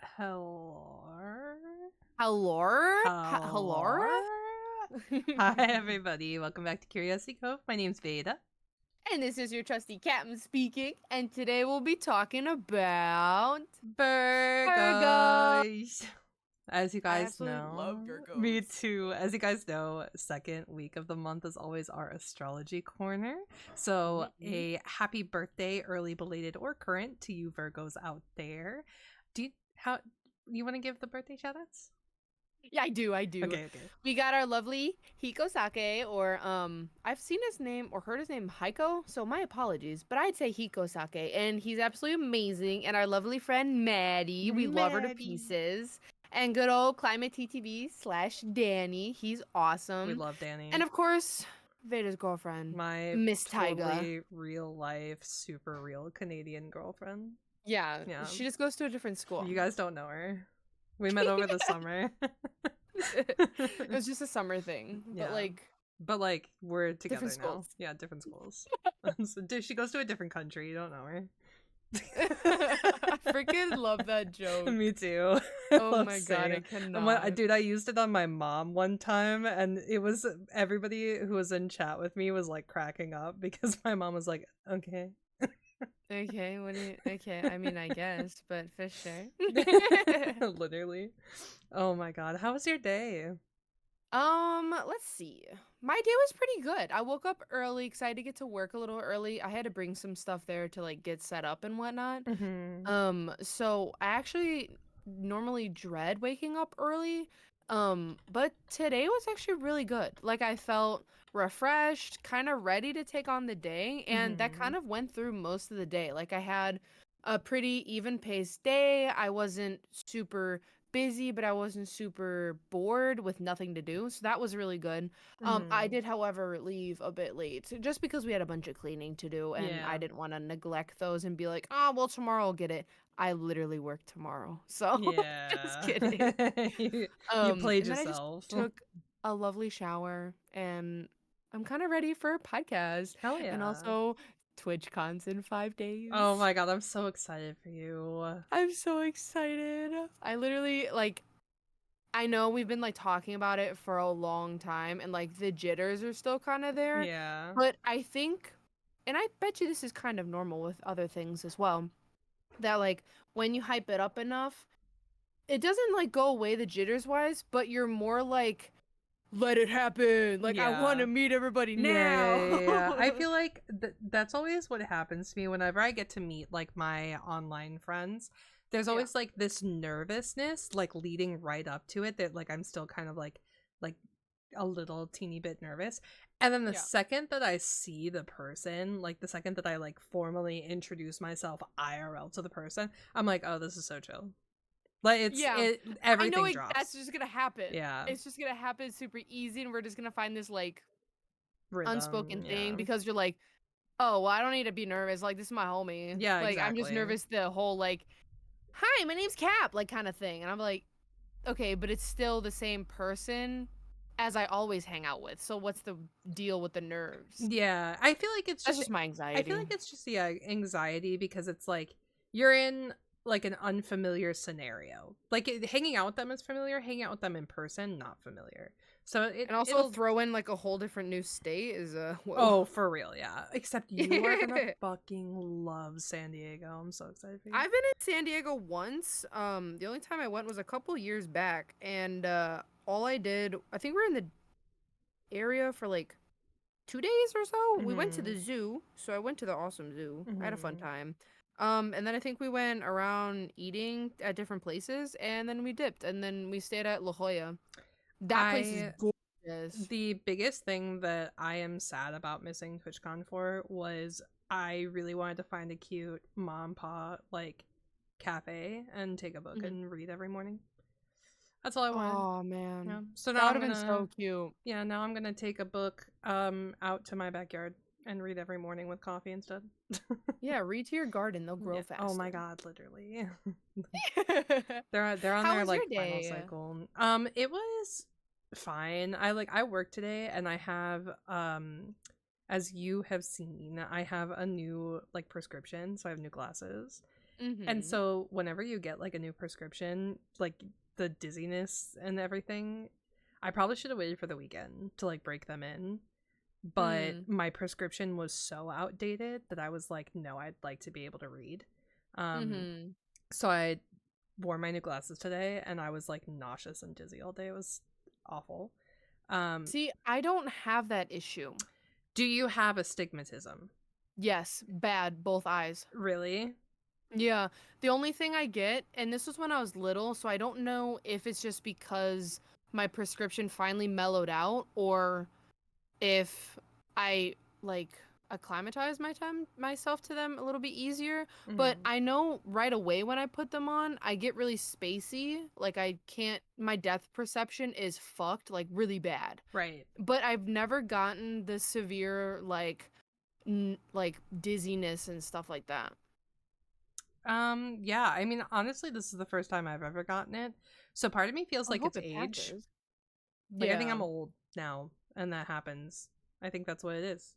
Hello. Hello? Hello. Hello? Hi, everybody. Welcome back to Curiosity Cove. My name's Veda. And this is your trusty captain speaking, and today we'll be talking about Virgo. Virgos. As you I guys absolutely love know, me Virgos. too. As you guys know, second week of the month is always our astrology corner. So, Mm-hmm. a happy birthday, early, belated, or current, to you Virgos out there. How you want to give the birthday shout outs? Yeah, I do. Okay, okay. We got our lovely Hiko Sake, or I've seen his name or heard his name Heiko, so my apologies, but I'd say Hiko Sake, and he's absolutely amazing. And our lovely friend Maddie, we love her to Maddie. pieces. And good old Climate TTV / Danny, he's We awesome. love Danny. And of course, Veda's girlfriend, My Miss Tyga. totally real life, super real Canadian girlfriend. Yeah, Yeah. she just goes to a different school. You guys don't know her. We met over the summer. It was just a summer thing, but Yeah. like But like we're together different now. schools. Yeah, different schools. So, she goes to a different country. You don't know her. I freaking love that joke. Me too. Oh Love my god, saying I it. cannot. Dude, I used it on my mom one time, and it was everybody who was in chat with me was like cracking up because my mom was like, "Okay." Okay, what do you okay, I mean I guess, but for sure. Literally. Oh my god. How was your day? Let's see. My day was pretty good. I woke up early because I had to get to work a little early. I had to bring some stuff there to like get set up and whatnot. Mm-hmm. So I actually normally dread waking up early. But today was actually really good. Like I felt refreshed, kind of ready to take on the day, and that Mm-hmm. kind of went through most of the day. Like I had a pretty even-paced day. I wasn't super busy, but I wasn't super bored with nothing to do. So that was really good. I Mm-hmm. did, however, leave a bit late just because we had a bunch of cleaning to do and I Yeah. didn't want to neglect those and be like, oh, well, tomorrow I'll get it. I literally work tomorrow. So just Yeah. kidding. You played And then I just yourself. took a lovely shower and I'm kind of ready for a podcast Hell and yeah. also TwitchCons in 5 days. Oh my god, I'm so excited for you. I'm so excited. I literally like I know we've been like talking about it for a long time and like the jitters are still kind of there, Yeah. but I think and I bet you this is kind of normal with other things as well, that like when you hype it up enough, it doesn't like go away the jitters wise, but you're more like let it happen. Like I want Yeah. to meet everybody Yeah, now. yeah. I feel like that's always what happens to me whenever I get to meet like my online friends. There's Yeah. always like this nervousness like leading right up to it that like I'm still kind of like a little teeny bit nervous. And then the Yeah. second that I see the person, like the second that I like formally introduce myself IRL to the person, I'm like, "Oh, this is so chill." Like Yeah. I know everything that's drops. just going to happen. Yeah. It's just going to happen super easy and we're just going to find this like Rhythm, unspoken thing yeah. because you're like, oh, well, I don't need to be nervous. Like, this is my homie. Yeah, Like, I'm just exactly. nervous the whole, like, hi, my name's Cap, like, kind of thing. And I'm like, okay, but it's still the same person as I always hang out with. So what's the deal with the nerves? Yeah, I feel like it's That's just just my anxiety. yeah, anxiety because it's like you're in like an unfamiliar scenario. Like hanging out with them is familiar, hanging out with them in person not familiar. So And also it'll throw in, like, a whole different new state is, whoa. oh, for real, yeah. Except you are gonna fucking love San Diego. I'm so excited for you. I've been in San Diego once. The only time I went was a couple years back. And, all I did, I think we're in the area for, like, 2 days or so. We went to Mhm. the zoo, so I went to the awesome zoo. I had a fun Mhm. time. And then I think we went around eating at different places, and then we dipped, and then we stayed at La Jolla. That place is I gorgeous. The biggest thing that I am sad about missing TwitchCon for was I really wanted to find a cute mom pa like cafe and take a book Mhm. and read every morning. That's all I wanted. Oh Yeah. man, So that now would I'm have been gonna so cute. now I'm gonna take a book out to my backyard and read every morning with coffee instead. Yeah, read to your garden; they'll grow Yeah. Oh my faster. god, literally. They're on How their was your like final day? cycle. It was fine. I work today and I have as you have seen, I have a new like prescription, so I have new glasses. And Mm-hmm. so whenever you get like a new prescription, like the dizziness and everything, I probably should have waited for the weekend to like break them in. But Mm. my prescription was so outdated that I was like, no, I'd like to be able to read. Mm-hmm. So I wore my new glasses today and I was like nauseous and dizzy all day. It was awful. See, I don't have that issue. Do you have astigmatism? Yes, bad, both eyes. Really? Yeah, the only thing I get, and this was when I was little, so I don't know if it's just because my prescription finally mellowed out or if I like acclimatize myself to them a little bit easier. But Mm-hmm. I know right away when I put them on, I get really spacey. Like I can't, my depth perception is fucked, like really bad. Right. But I've never gotten the severe like dizziness and stuff like that. Yeah, I mean, honestly, this is the first time I've ever gotten it. So part of me feels I like hope it's it age. passes. Like I think Yeah. I'm old now, and that happens. I think that's what it is.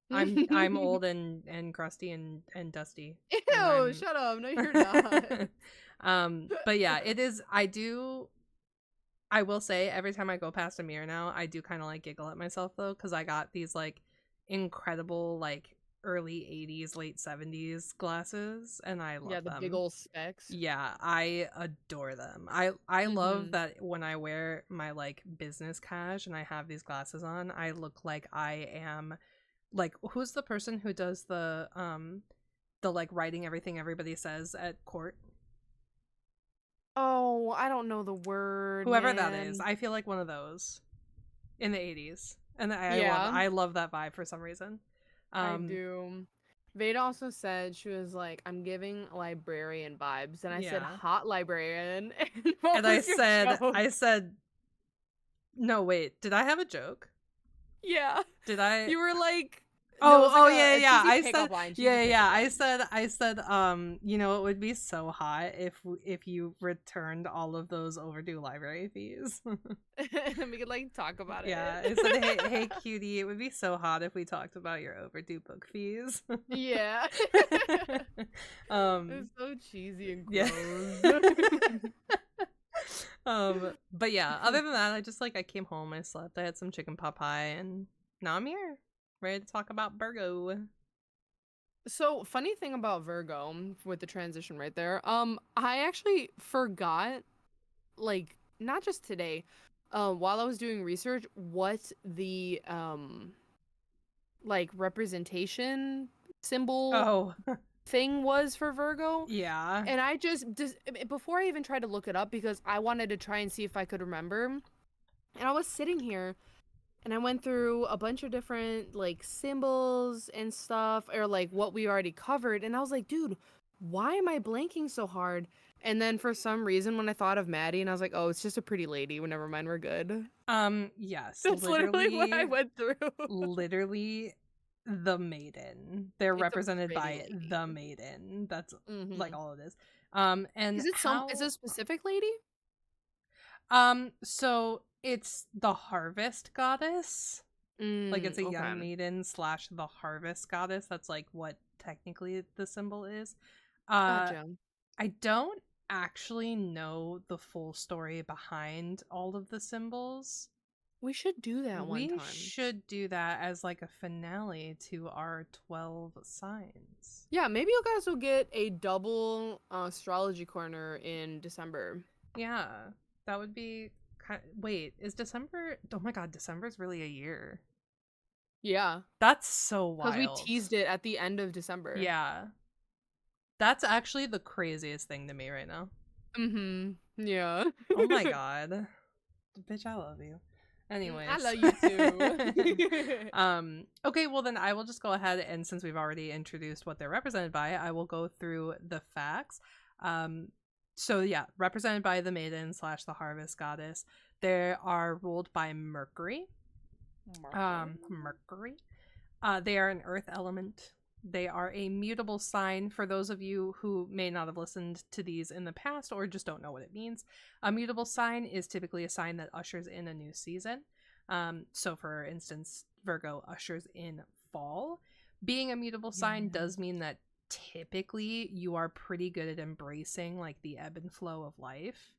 I'm old and crusty and dusty. And Ew, shut up. No, you're not. but yeah, it is. I will say every time I go past a mirror now, I do kind of like giggle at myself though, because I got these like incredible like early 80s, late 70s glasses, and I Yeah, love the big them. old specs. Yeah, I adore them. I love Mm-hmm. that when I wear my like business cash and I have these glasses on, I look like I am like who's the person who does the like writing everything everybody says at court? Oh, I don't know the word, Whoever that is. man. I feel like one of those in the 80s. And Yeah, I love that vibe for some reason. I Um do. Veda also said she was like, I'm giving librarian vibes. And I said, yeah. hot librarian. And what And was your joke? I said no, wait. Did I have a joke? Yeah. Did I You were like, there Oh, was like yeah, a yeah. cheesy pickup line. Cheesy Yeah. pickup line. I said, you know, it would be so hot if you returned all of those overdue library fees. We could like talk about Yeah, I it. said, hey, cutie, it would be so hot if we talked about your overdue book fees. Yeah. um, It's so cheesy and yeah. gross. But yeah, other than that, I came home, I slept, I had some chicken pot pie, and now I'm here, ready to talk about Virgo. So, funny thing about Virgo with the transition right there. I actually forgot, like, not just today, while I was doing research, what the like representation symbol Oh, thing was for Virgo. yeah. And I just before I even tried to look it up because I wanted to try and see if I could remember. And I was sitting here and I went through a bunch of different like symbols and stuff or like what we already covered and I was like, dude, why am I blanking so hard? And then for some reason when I thought of Maddie and I was like, oh, it's just a pretty lady. Well, never mind, we're good. Yes, That's literally what I went through. literally the maiden. They're It's a represented pretty by the lady. maiden. That's like Mm-hmm. all it is. And Is it a specific lady? so it's the harvest goddess. Like it's a young Okay. maiden slash the harvest goddess. That's like what technically the symbol is. Uh, Gotcha. I don't actually know the full story behind all of the symbols. We should do that one We time. should do that as like a finale to our 12 signs. Yeah, maybe you guys will get a double astrology corner in December. Yeah, that would be wait, is December? Oh my god, December's really a year. Yeah, That's so because we wild. teased it at the end of December. Yeah. That's actually the craziest thing to me right now. Mm-hmm. Yeah. Oh my god. Bitch, I love you. I Anyways. love you too. Okay, well then I will just go ahead and since we've already introduced what they're represented by, I will go through the facts. So yeah, represented by the maiden slash the harvest goddess. They are ruled by Mercury. Mercury. They are an earth element. They are a mutable sign. For those of you who may not have listened to these in the past or just don't know what it means, a mutable sign is typically a sign that ushers in a new season. So for instance, Virgo ushers in fall. Being a mutable sign does mean that typically you are pretty good at embracing like the ebb and flow of life.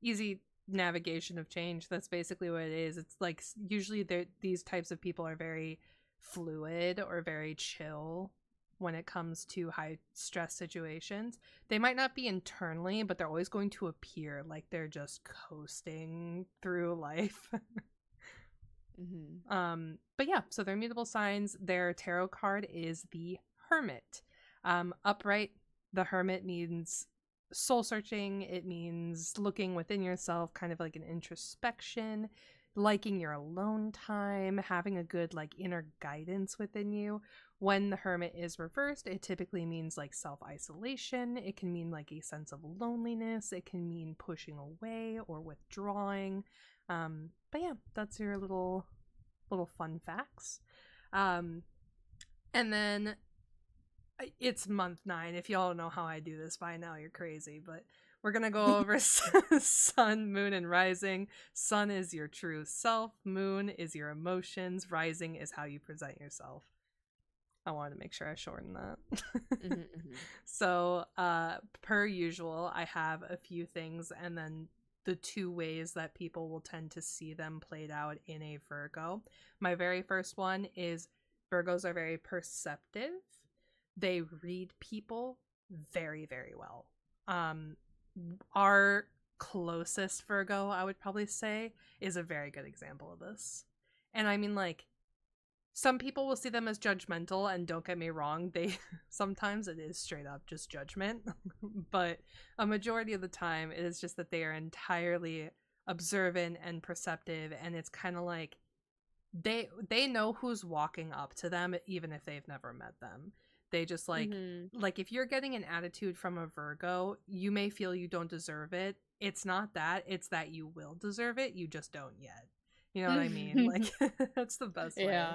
Easy navigation of change, that's basically what it is. It's like usually these types of people are very fluid or very chill when it comes to high stress situations. They might not be internally, but they're always going to appear like they're just coasting through life. But yeah, so their mutable signs, their tarot card is the Hermit. Upright, the Hermit means soul searching. It means looking within yourself, kind of like an introspection, liking your alone time, having a good like inner guidance within you. When the Hermit is reversed, it typically means like self-isolation. It can mean like a sense of loneliness. It can mean pushing away or withdrawing. But yeah, that's your little fun facts. And then it's month 9. If y'all know how I do this by now, you're crazy. But we're going to go over sun, moon, and rising. Sun is your true self. Moon is your emotions. Rising is how you present yourself. I wanted to make sure I shortened that. So, per usual, I have a few things and then the 2 ways that people will tend to see them played out in a Virgo. My very first one is Virgos are very perceptive. They read people very, very well. Our closest Virgo, I would probably say, is a very good example of this. And I mean, like, some people will see them as judgmental, and don't get me wrong, they sometimes it is straight up just judgment, but a majority of the time it is just that they are entirely observant and perceptive, and it's kind of like they know who's walking up to them even if they've never met them. They just like if you're getting an attitude from a Virgo, you may feel you don't deserve it. It's not that, it's that you will deserve it, you just don't yet. You know what I mean? Like, that's the best way.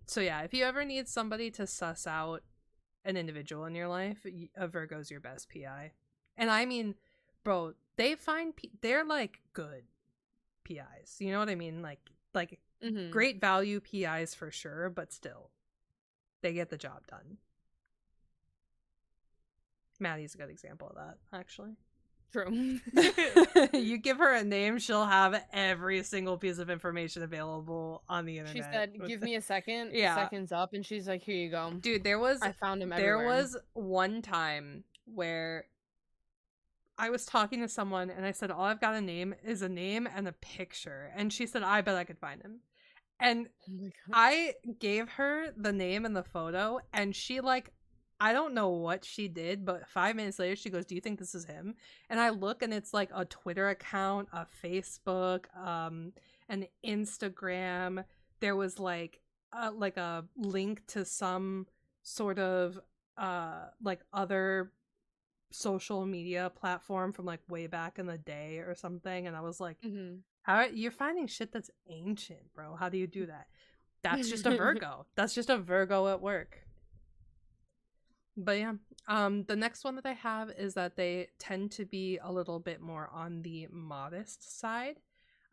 So yeah, if you ever need somebody to suss out an individual in your life, a Virgo's your best PI. And I mean, bro, they're like good PIs. You know what I mean? Like great value PIs for sure, but still, they get the job done. Maddie's a good example of that, actually. True. You give her a name, she'll have every single piece of information available on the internet. She said, "Give me a second." Yeah. Seconds up, and she's like, "Here you go." Dude, I found him everywhere. There was one time where I was talking to someone and I said, all I've got is a name and a picture. And she said, I bet I could find him. And I gave her the name and the photo, and she like, I don't know what she did, but 5 minutes later she goes, do you think this is him? And I look and it's like a Twitter account, a Facebook, an Instagram. There was like a link to some sort of like other social media platform from like way back in the day or something. And I was like, how you're finding shit that's ancient, bro? How do you do that? That's just a Virgo. That's just a Virgo at work. But yeah, the next one that I have is that they tend to be a little bit more on the modest side.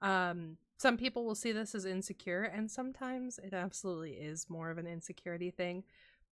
Some people will see this as insecure, and sometimes it absolutely is more of an insecurity thing.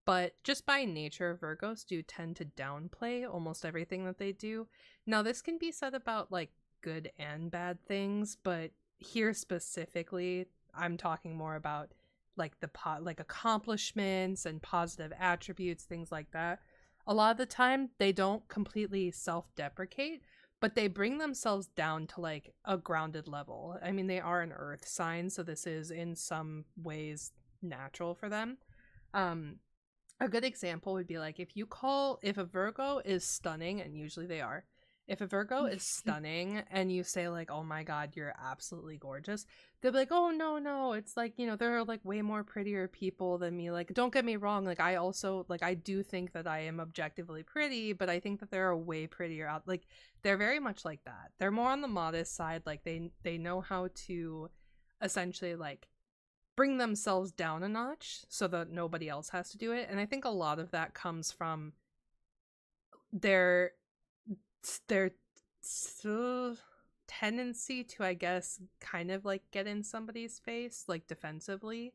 But just by nature, Virgos do tend to downplay almost everything that they do. Now, this can be said about like good and bad things, but here specifically, I'm talking more about like like accomplishments and positive attributes, things like that. A lot of the time they don't completely self-deprecate, but they bring themselves down to like a grounded level. I mean, they are an earth sign, so this is in some ways natural for them. A good example would be like if a Virgo is stunning, and usually they are, if a Virgo is stunning and you say like, oh my god, you're absolutely gorgeous, they'll be like, oh no, it's like, you know, there are like way more prettier people than me. Like, don't get me wrong, like I also like I do think that I am objectively pretty, but I think that there are way prettier out. Like, they're very much like that. They're more on the modest side. Like they know how to essentially like bring themselves down a notch so that nobody else has to do it. And I think a lot of that comes from their tendency to, I guess, kind of like get in somebody's face like defensively.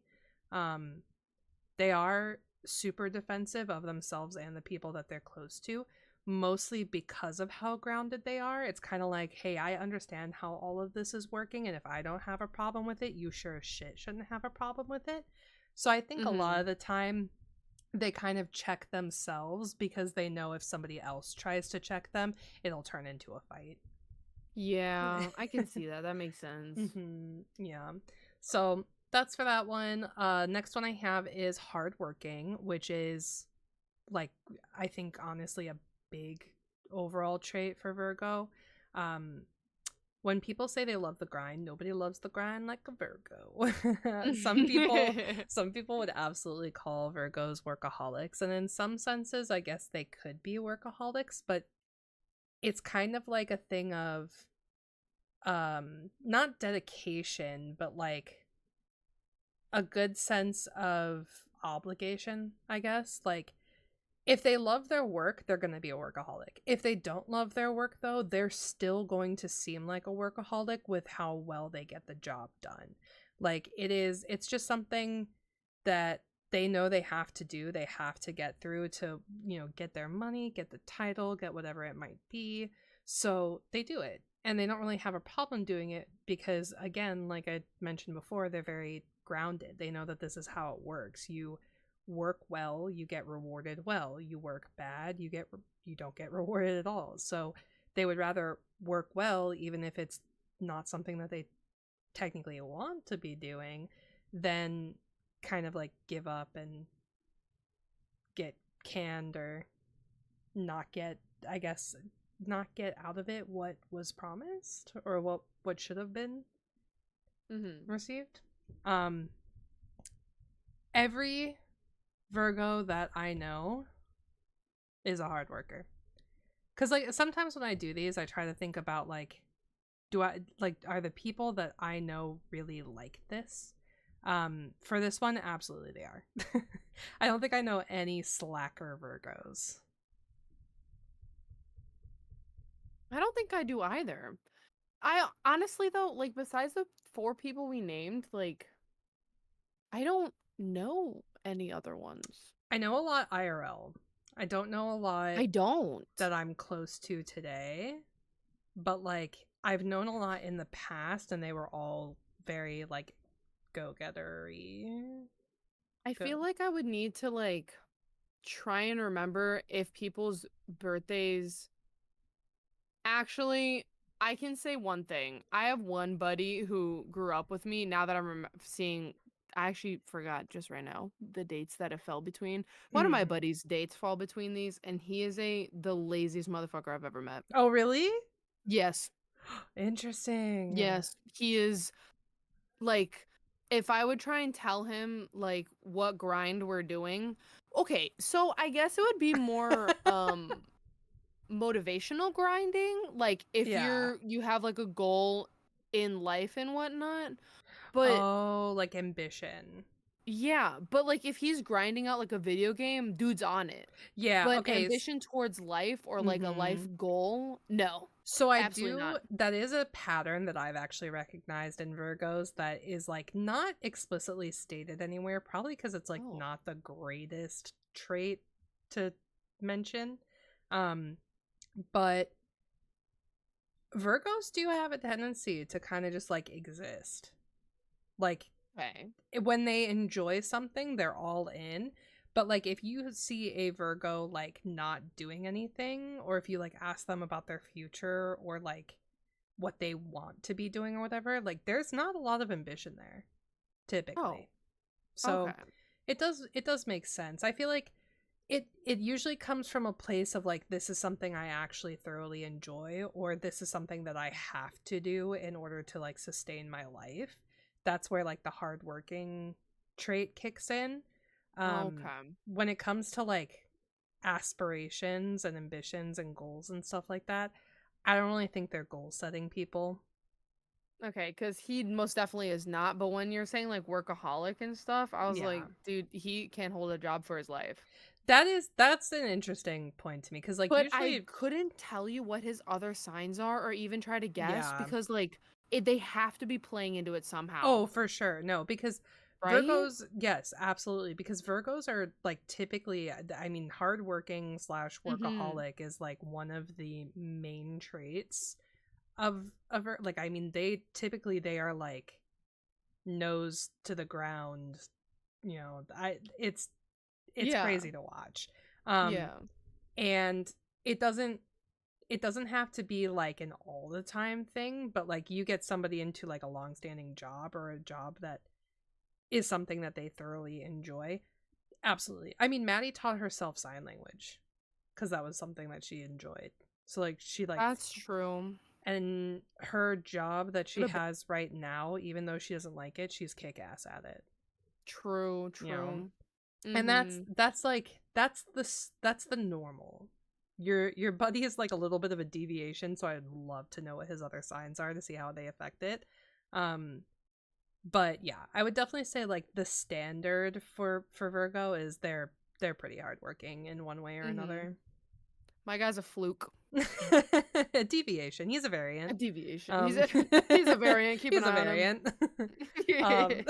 They are super defensive of themselves and the people that they're close to, mostly because of how grounded they are. It's kind of like, hey, I understand how all of this is working, and if I don't have a problem with it, you sure as shit shouldn't have a problem with it. So I think a lot of the time they kind of check themselves because they know if somebody else tries to check them, it'll turn into a fight. Yeah, I can see that. That makes sense. Yeah. So that's for that one. Next one I have is hardworking, which is like, I think honestly a big overall trait for Virgo. When people say they love the grind, nobody loves the grind like a Virgo. Some people would absolutely call Virgos workaholics, and in some senses I guess they could be workaholics, but it's kind of like a thing of not dedication, but like a good sense of obligation, I guess. Like, if they love their work, they're going to be a workaholic. If they don't love their work, though, they're still going to seem like a workaholic with how well they get the job done. Like, it's just something that they know they have to do. They have to get through to, get their money, get the title, get whatever it might be. So they do it. And they don't really have a problem doing it because, again, like I mentioned before, they're very grounded. They know that this is how it works. You work well, you get rewarded well. You work bad, you don't get rewarded at all. So they would rather work well, even if it's not something that they technically want to be doing, than kind of like give up and get canned or not get, I guess, not get out of it what was promised or what should have been received. Every Virgo that I know is a hard worker. Because like sometimes when I do these, I try to think about like, are the people that I know really like this? For this one, absolutely they are. I don't think I know any slacker Virgos. I don't think I do either. I honestly though, like besides the 4 people we named, like I don't know any other ones. I know a lot IRL. I don't know a lot I don't. that I'm close to today. But like I've known a lot in the past and they were all very like go-getter-y. I feel like I would need to like try and remember if people's birthdays. Actually, I can say one thing. I have one buddy who grew up with me. Now that I'm seeing, I actually forgot just right now the dates that it fell between. One of my buddies' dates fall between these, and he is the laziest motherfucker I've ever met. Oh, really? Yes. Interesting. Yes. He is like, if I would try and tell him like what grind we're doing, okay, so I guess it would be more motivational grinding, like if you have like a goal in life and whatnot, but like ambition. Yeah, but like if he's grinding out like a video game, dude's on it. Yeah, But okay. ambition towards life or like a life goal, no. So I absolutely do not. that is a pattern that I've actually recognized in Virgos that is like not explicitly stated anywhere, probably because it's like not the greatest trait to mention. But Virgos do have a tendency to kind of just like exist. Like when they enjoy something, they're all in. But like if you see a Virgo like not doing anything, or if you like ask them about their future or like what they want to be doing or whatever, like there's not a lot of ambition there typically. So it does make sense. I feel like it usually comes from a place of like, this is something I actually thoroughly enjoy, or this is something that I have to do in order to like sustain my life. That's where like the hardworking trait kicks in. When it comes to like aspirations and ambitions and goals and stuff like that, I don't really think they're goal setting people. Okay, because he most definitely is not. But when you're saying like workaholic and stuff, I was like, dude, he can't hold a job for his life. That's an interesting point to me, because like, but usually I couldn't tell you what his other signs are or even try to guess because like they have to be playing into it somehow. Oh, for sure. No, because right? Virgos, yes, absolutely, because Virgos are like typically, I mean, hardworking slash Mm-hmm. workaholic is like one of the main traits of like, I mean, they are like nose to the ground, it's Yeah. crazy to watch. Um Yeah. and it doesn't it doesn't have to be like an all the time thing, but like you get somebody into like a long-standing job or a job that is something that they thoroughly enjoy. Absolutely. I mean, Maddie taught herself sign language because that was something that she enjoyed. So like she like That's true. and her job that she What a bit. has right now, even though she doesn't like it, she's kick ass at it. True, You know, true. and Mm-hmm. that's the normal. Your buddy is like a little bit of a deviation, so I'd love to know what his other signs are to see how they affect it. Um, but yeah, I would definitely say like the standard for Virgo is they're pretty hardworking in one way or Mm-hmm. another. My guy's a fluke. A deviation. He's a A variant. deviation. Um, He's a variant. Keep an he's a eye on him. variant.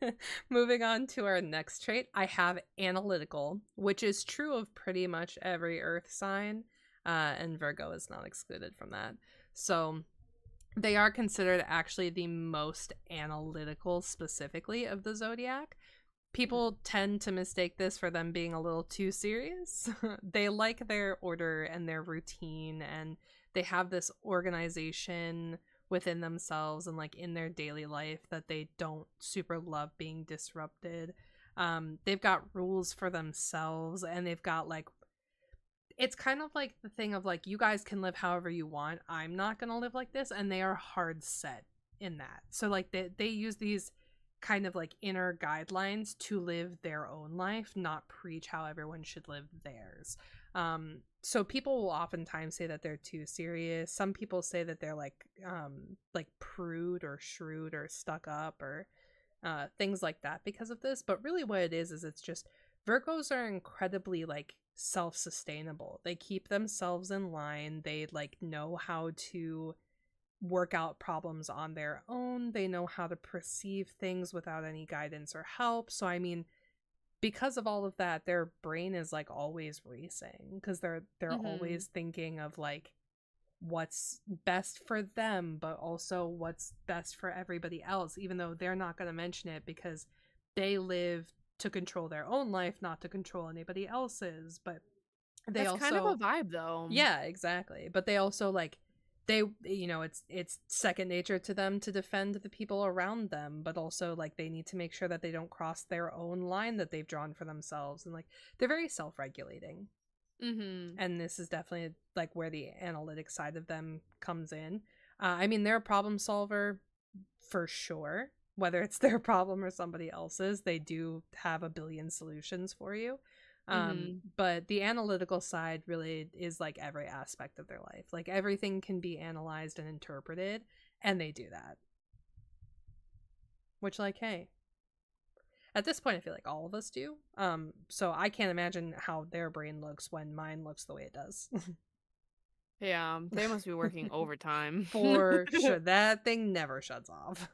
um, moving on to our next trait, I have analytical, which is true of pretty much every Earth sign, and Virgo is not excluded from that. So they are considered actually the most analytical, specifically of the zodiac. People tend to mistake this for them being a little too serious. They like their order and their routine, and they have this organization within themselves and like in their daily life that they don't super love being disrupted. They've got rules for themselves, and they've got like, it's kind of like the thing of like, you guys can live however you want, I'm not gonna live like this, and they are hard set in that. So like they use these kind of like inner guidelines to live their own life, not preach how everyone should live theirs. So people will oftentimes say that they're too serious. Some people say that they're like prude or shrewd or stuck up or things like that because of this. But really what it is it's just Virgos are incredibly like self-sustainable. They keep themselves in line. They like know how to work out problems on their own. They know how to perceive things without any guidance or help. So I mean, because of all of that, their brain is like always racing because they're Mm-hmm. always thinking of like what's best for them, but also what's best for everybody else, even though they're not going to mention it because they live to control their own life, not to control anybody else's. But they That's kind of a also, vibe, though. yeah, exactly. But they also like, they, it's second nature to them to defend the people around them, but also like they need to make sure that they don't cross their own line that they've drawn for themselves, and like they're very self-regulating. Mm-hmm. And this is definitely like where the analytic side of them comes in. I mean, they're a problem solver for sure. Whether it's their problem or somebody else's, they do have a billion solutions for you. Mm-hmm. But the analytical side really is like every aspect of their life. Like everything can be analyzed and interpreted, and they do that. Which, like, hey, at this point, I feel like all of us do. So I can't imagine how their brain looks when mine looks the way it does. Yeah, they must be working overtime. For sure. That thing never shuts off.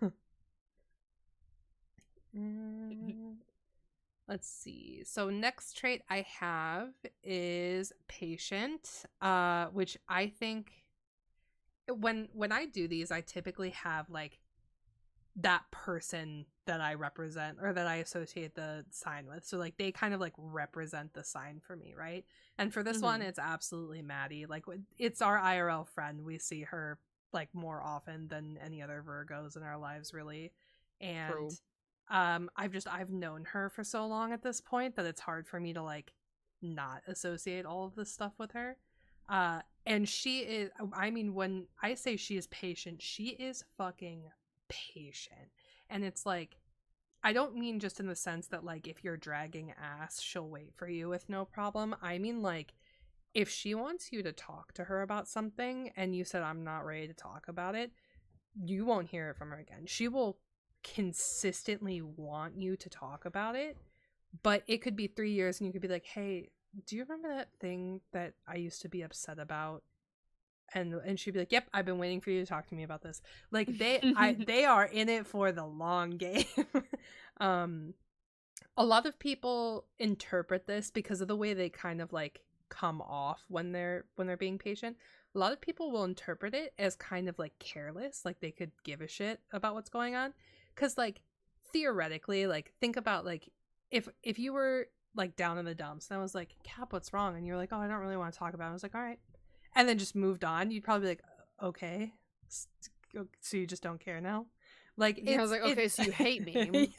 Mm, let's see. So next trait I have is patient, which I think when I do these, I typically have like that person that I represent or that I associate the sign with. So like they kind of like represent the sign for me, right? And for this one, Mm-hmm. it's absolutely Maddie. Like it's our IRL friend. We see her like more often than any other Virgos in our lives, really. And True. I've known her for so long at this point that it's hard for me to like not associate all of this stuff with her. And she is, I mean, when I say she is patient, she is fucking patient. And it's like, I don't mean just in the sense that like if you're dragging ass, she'll wait for you with no problem. I mean like if she wants you to talk to her about something and you said I'm not ready to talk about it, you won't hear it from her again. She will consistently want you to talk about it, but it could be 3 years and you could be like, "Hey, do you remember that thing that I used to be upset about?" And she'd be like, "Yep, I've been waiting for you to talk to me about this." Like they are in it for the long game. Um, a lot of people interpret this because of the way they kind of like come off when they're being patient. A lot of people will interpret it as kind of like careless, like they could give a shit about what's going on. Cause like theoretically, like think about like if you were like down in the dumps and I was like, Cap, what's wrong? And you're like, oh, I don't really want to talk about it. I was like, all right. And then just moved on, you'd probably be like, okay. So you just don't care now? Like Yeah, I was like, okay, so you hate me.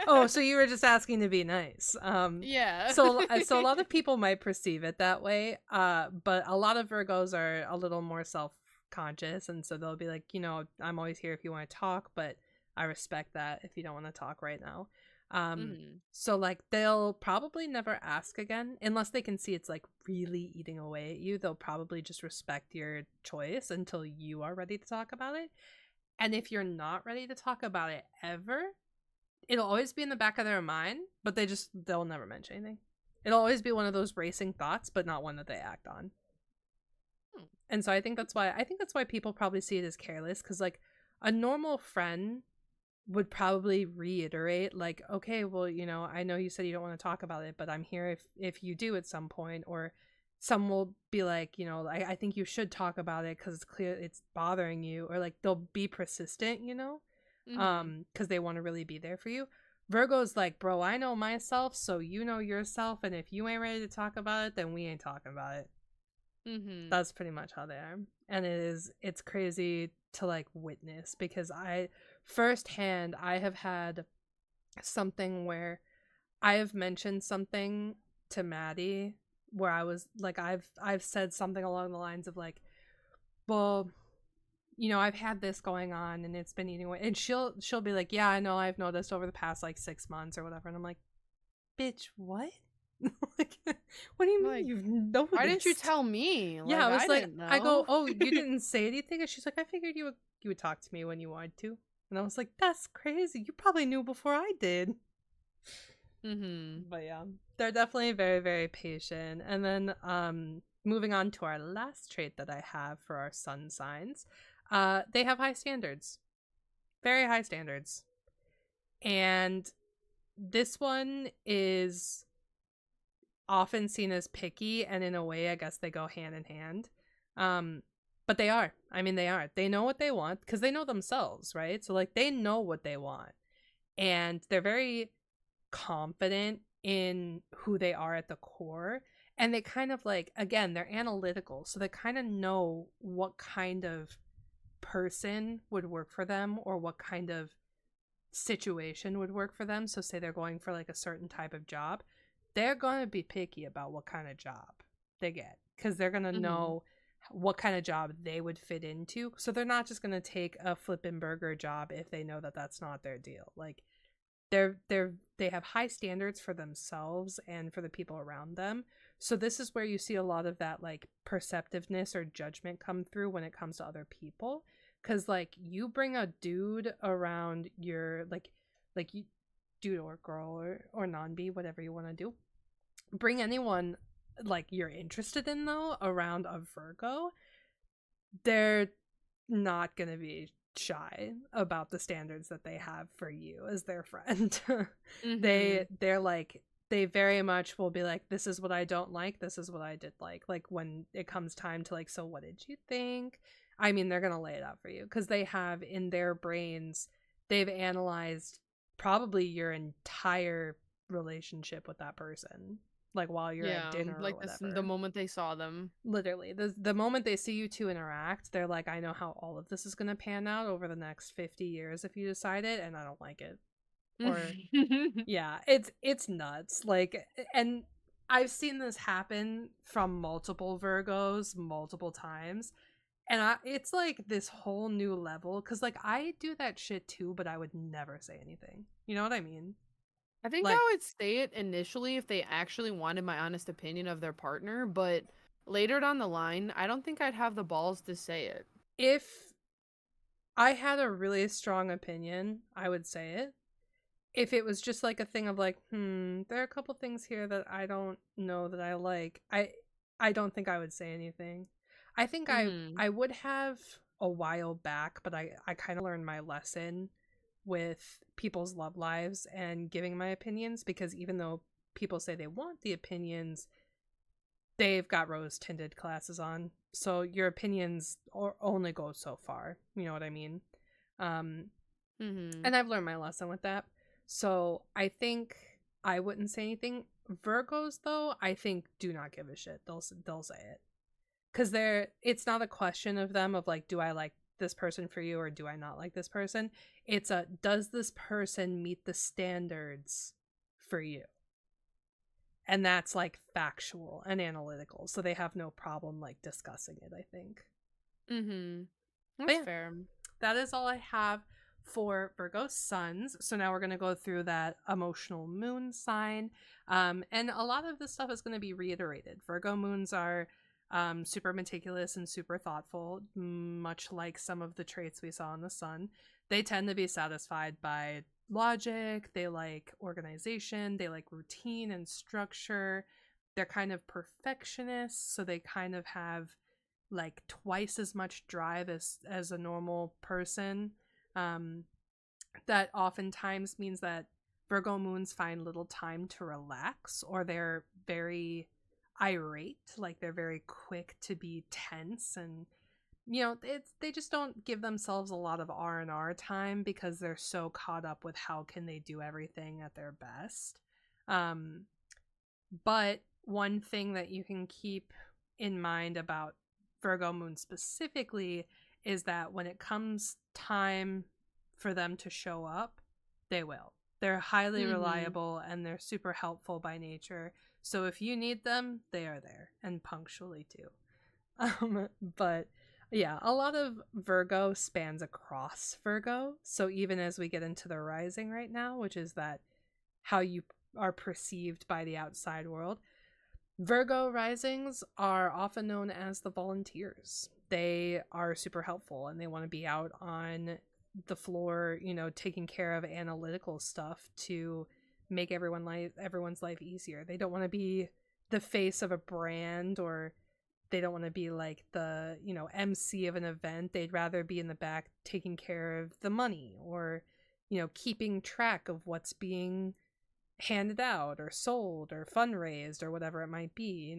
Oh, so you were just asking to be nice. Yeah. So a lot of people might perceive it that way. But a lot of Virgos are a little more self-conscious, and so they'll be like, I'm always here if you want to talk, but I respect that if you don't want to talk right now. So like they'll probably never ask again unless they can see it's like really eating away at you. They'll probably just respect your choice until you are ready to talk about it. And if you're not ready to talk about it ever, it'll always be in the back of their mind, but they'll never mention anything. It'll always be one of those racing thoughts, but not one that they act on. And so I think that's why people probably see it as careless, because like a normal friend would probably reiterate like, okay, well, I know you said you don't want to talk about it, but I'm here if you do at some point. Or some will be like, I think you should talk about it because it's clear it's bothering you. Or like they'll be persistent, because they want to really be there for you. Virgo's like, bro, I know myself, so you know yourself, and if you ain't ready to talk about it, then we ain't talking about it. That's pretty much how they are. And it's crazy to like witness, because firsthand I have had something where I have mentioned something to Maddie where I was like, I've said something along the lines of like, well, I've had this going on and it's been eating away, and she'll be like, yeah, I know, I've noticed over the past like 6 months or whatever. And I'm like, bitch, what? Like, what do you mean, like, you've noticed? Why didn't you tell me? Like, Yeah, I was I like, didn't know. I go, oh, you didn't say anything? And she's like, I figured you would talk to me when you wanted to. And I was like, that's crazy. You probably knew before I did. But yeah, they're definitely very, very patient. And then moving on to our last trait that I have for our sun signs, they have high standards. Very high standards. And this one is often seen as picky, and in a way I guess they go hand in hand. But they are. I mean, they are. They know what they want because they know themselves, right? So like they know what they want. And they're very confident in who they are at the core. And they kind of like, again, they're analytical. So they kind of know what kind of person would work for them, or what kind of situation would work for them. So say they're going for like a certain type of job, they're going to be picky about what kind of job they get, because they're going to know what kind of job they would fit into. So they're not just going to take a flippin' burger job if they know that that's not their deal. Like they have high standards for themselves and for the people around them. So this is where you see a lot of that like perceptiveness or judgment come through when it comes to other people. Because like you bring a dude around your like you dude or girl or non-B, whatever you want to do, bring anyone like you're interested in though around a Virgo, they're not gonna be shy about the standards that they have for you as their friend. They're like, they very much will be like, this is what I don't like, this is what I did like when it comes time to like, so what did you think? I mean, they're gonna lay it out for you because they have in their brains, they've analyzed probably your entire relationship with that person, like while you're at dinner like or whatever. the moment they saw them, Literally the moment they see you two interact, they're like, I know how all of this is going to pan out over the next 50 years if you decide it, and I don't like it. Or yeah, it's nuts. Like, and I've seen this happen from multiple Virgos multiple times, and it's like this whole new level, because like I do that shit too, but I would never say anything, you know what I mean? I think Like, I would say it initially if they actually wanted my honest opinion of their partner, but later down the line, I don't think I'd have the balls to say it. if I had a really strong opinion, I would say it. If it was just like a thing of like, there are a couple things here that I don't know that I like, I don't think I would say anything. I think I would have a while back, but I kind of learned my lesson with people's love lives and giving my opinions, because even though people say they want the opinions, they've got rose tinted glasses on, so your opinions only go so far, you know what I mean? um Mm-hmm. and I've learned my lesson with that, so I think I wouldn't say anything. Virgos, though, I think do not give a shit. They'll say it, because it's not a question of them of like, do I like this person for you or do I not like this person? It's a, does this person meet the standards for you? And that's like factual and analytical, so they have no problem like discussing it, I think. Mm-hmm. But That's yeah, fair. that is all I have for Virgo suns. So now we're going to go through that emotional moon sign. And a lot of this stuff is going to be reiterated. Virgo moons are super meticulous and super thoughtful, much like some of the traits we saw in the sun. They tend to be satisfied by logic, they like organization, they like routine and structure. They're kind of perfectionists, so they kind of have like twice as much drive as a normal person. um that oftentimes means that Virgo moons find little time to relax, or they're very irate, like they're very quick to be tense, and they just don't give themselves a lot of R&R time because they're so caught up with how can they do everything at their best. um but one thing that you can keep in mind about Virgo moon specifically is that when it comes time for them to show up, they will. They're highly Mm-hmm. reliable and they're super helpful by nature. So if you need them, they are there, and punctually too. But yeah, a lot of Virgo spans across Virgo. So even as we get into the rising right now, which is that how you are perceived by the outside world, Virgo risings are often known as the volunteers. They are super helpful and they want to be out on the floor, taking care of analytical stuff to make everyone's life easier. They don't want to be the face of a brand, or they don't want to be like the, MC of an event. They'd rather be in the back taking care of the money, or, keeping track of what's being handed out or sold or fundraised or whatever it might be.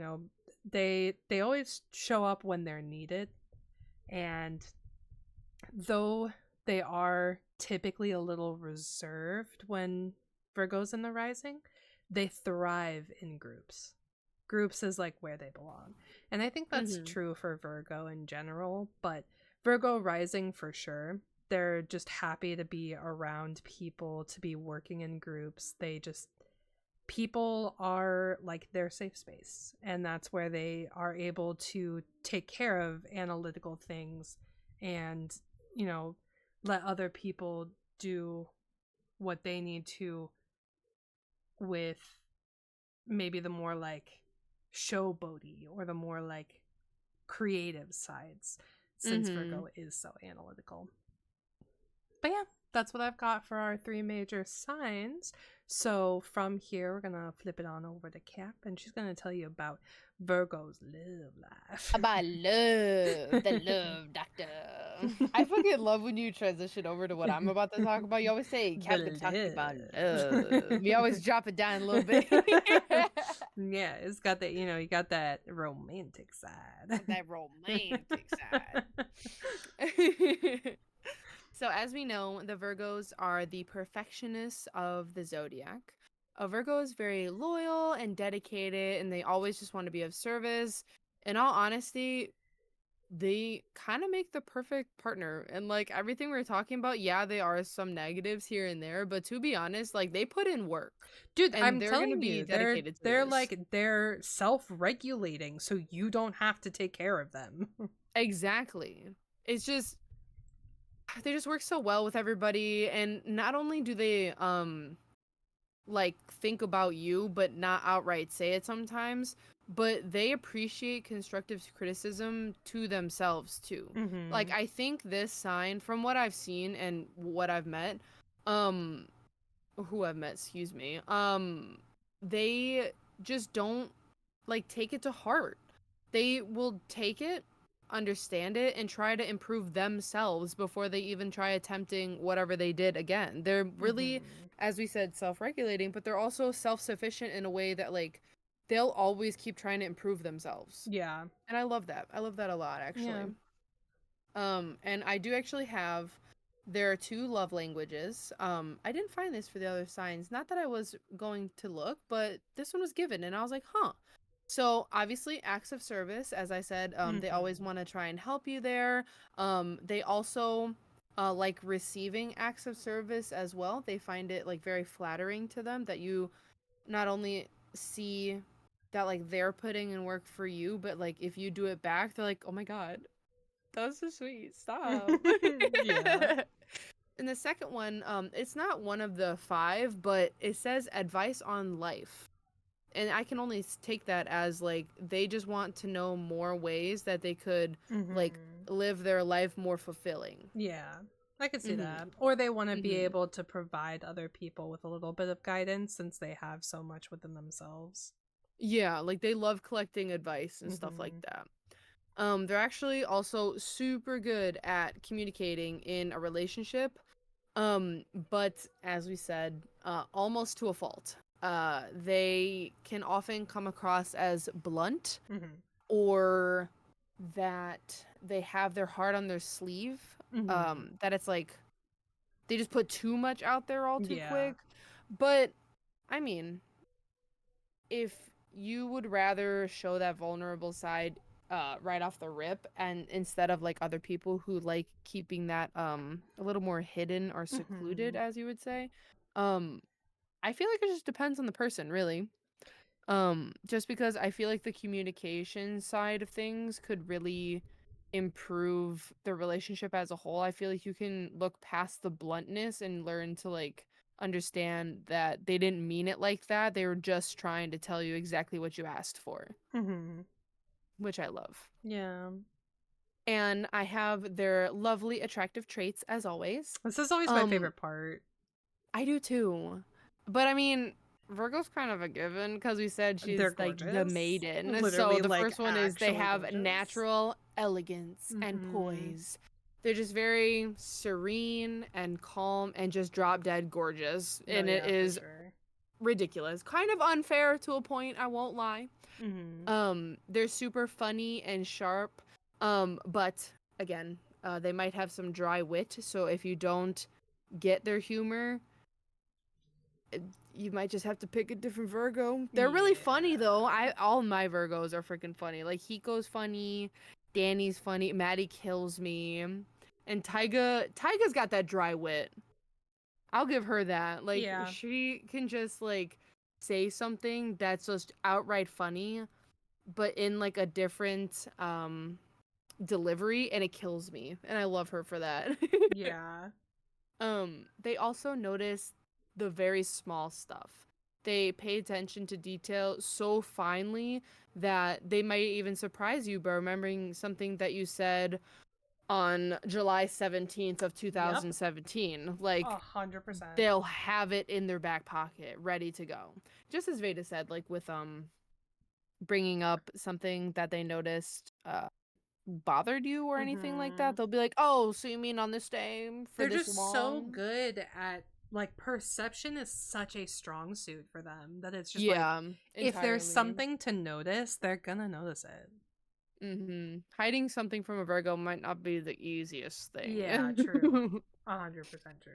They always show up when they're needed, and though they are typically a little reserved when Virgo's in the rising, they thrive in groups is like where they belong. And I think that's Mm-hmm. true for Virgo in general, but Virgo rising for sure. They're just happy to be around people, to be working in groups. People are like their safe space, and that's where they are able to take care of analytical things and, you know, let other people do what they need to with maybe the more like showboaty or the more like creative sides, since Mm-hmm. Virgo is so analytical. But yeah, that's what I've got for our three major signs. So from here, we're gonna flip it on over to Cap, and she's gonna tell you about Virgo's love life. About love, the love doctor. I fucking love when you transition over to what I'm about to talk about. You always say, Cap can talk to you about love. You always drop it down a little bit. Yeah, it's got that, you got that romantic side. That romantic side. So, as we know, the Virgos are the perfectionists of the zodiac. A Virgo is very loyal and dedicated, and they always just want to be of service. In all honesty, they kind of make the perfect partner. And like everything we're talking about, yeah, there are some negatives here and there, but to be honest, like they put in work Dude, and I'm they're going to telling be you, dedicated to they're this. like they're self-regulating, so you don't have to take care of them. Exactly. It's just they just work so well with everybody, and not only do they like think about you but not outright say it sometimes, but they appreciate constructive criticism to themselves too. Like Mhm. I think this sign, from what I've seen and what I've met, um who I've met, excuse me, they just don't like take it to heart. They will take it understand it and try to improve themselves before they even try attempting whatever they did again. They're really, Mm-hmm. as we said, self-regulating, but they're also self-sufficient in a way that like they'll always keep trying to improve themselves. Yeah. And I love that. I love that a lot, actually. Yeah. And I do actually have, there are two love languages. I didn't find this for the other signs. Not that I was going to look, but this one was given, and I was like, huh. So obviously, acts of service, as I said, they always Mm-hmm. want to try and help you there. They also like receiving acts of service as well. They find it like very flattering to them that you not only see that like they're putting in work for you, but like if you do it back, they're like, oh my god, that was so sweet. Stop. Yeah. And the second one, it's not one of the five, but it says advice on life. And I can only take that as like they just want to know more ways that they could like Mm-hmm. live their life more fulfilling. Yeah. I could see Mhm. that. Or they want to be Mhm. able to provide other people with a little bit of guidance since they have so much within themselves. Yeah, like they love collecting advice and stuff like Mm-hmm. that. They're actually also super good at communicating in a relationship. But as we said, almost to a fault. They can often come across as blunt Mm-hmm. or that they have their heart on their sleeve. Mm-hmm. That it's like they just put too much out there all too Yeah. quick. But I mean, if you would rather show that vulnerable side right off the rip and instead of like other people who like keeping that a little more hidden or secluded Mm-hmm. as you would say, um I feel like it just depends on the person, really. Just because I feel like the communication side of things could really improve the relationship as a whole. I feel like you can look past the bluntness and learn to like understand that they didn't mean it like that. They were just trying to tell you exactly what you asked for, Mm-hmm. which I love. Yeah. And I have their lovely attractive traits as always. This is always my Um favorite part. I do too. But I mean, Virgo's kind of a given because we said They're she's like the gorgeous. maiden. So Literally, the like, first one is they actually have gorgeous. natural elegance and Mm-hmm. poise. They're just very serene and calm and just drop dead gorgeous. No, And it yeah, for is sure. ridiculous. Kind of unfair to a point, I won't lie. Mm-hmm. They're super funny and sharp. But again, they might have some dry wit. So if you don't get their humor, you might just have to pick a different Virgo. They're really funny though. Yeah. All my Virgos are freaking funny. Like Hiko's funny, Danny's funny, Maddie kills me, and Tyga's got that dry wit. I'll give her that. Like Yeah. she can just like say something that's just outright funny, but in like a different delivery, and it kills me. And I love her for that. Yeah. They also notice the very small stuff. They pay attention to detail so finely that they might even surprise you by remembering something that you said on July 17th of Yep. 2017. Like 100%. they'll have it in their back pocket, ready to go. Just as Veda said, like with bringing up something that they noticed bothered you or anything like Mm-hmm. that, they'll be like, "Oh, so you mean on this day for They're this just so long?" good at, like, perception is such a strong suit for them that it's just like, Yeah, if there's entirely. something to notice, they're gonna notice it. Hiding something from a Virgo might not be the easiest Yeah, thing. true. 100% true.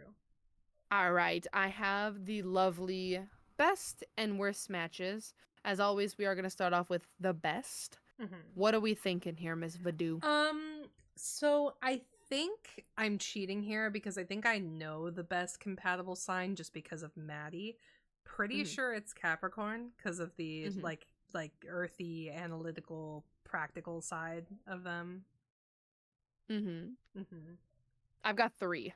All right, I have the lovely best and worst matches. As always, we are going to start off with the best. Mm-hmm. What are we thinking here, Miss Vadu? So I think I'm cheating here because I think I know the best compatible sign just because of Maddie. Pretty Mm-hmm. sure it's Capricorn because of the Mm-hmm. like earthy, analytical, practical side of them. Mm-hmm. Mm-hmm. I've got three.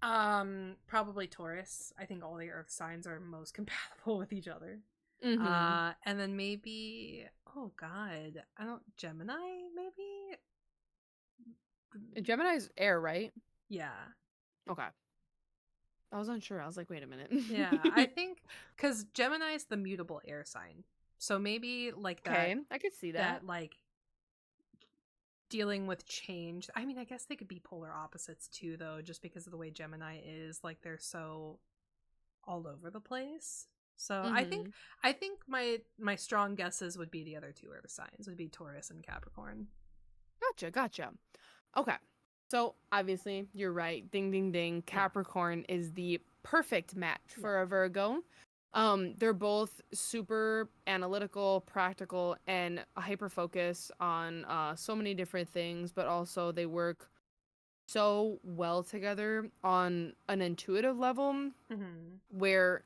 Probably Taurus. I think all the earth signs are most compatible with each other. Mm-hmm. And then maybe, oh god, I don't, Gemini maybe. Gemini's air, right? Yeah. Okay. I was unsure. I was like, wait a minute. Yeah, I think because Gemini is the mutable air sign, so maybe like that Okay, I could see that. that like dealing with change. I mean, I guess they could be polar opposites too, though, just because of the way Gemini is. Like, they're so all over the place. So Mm-hmm. I think my strong guesses would be the other two earth signs, would be Taurus and Capricorn. Gotcha. Okay. So obviously you're right. Ding ding ding. Yeah. Capricorn is the perfect match Yeah. for a Virgo. They're both super analytical, practical, and hyper focus on so many different things, but also they work so well together on an intuitive level Mm-hmm. where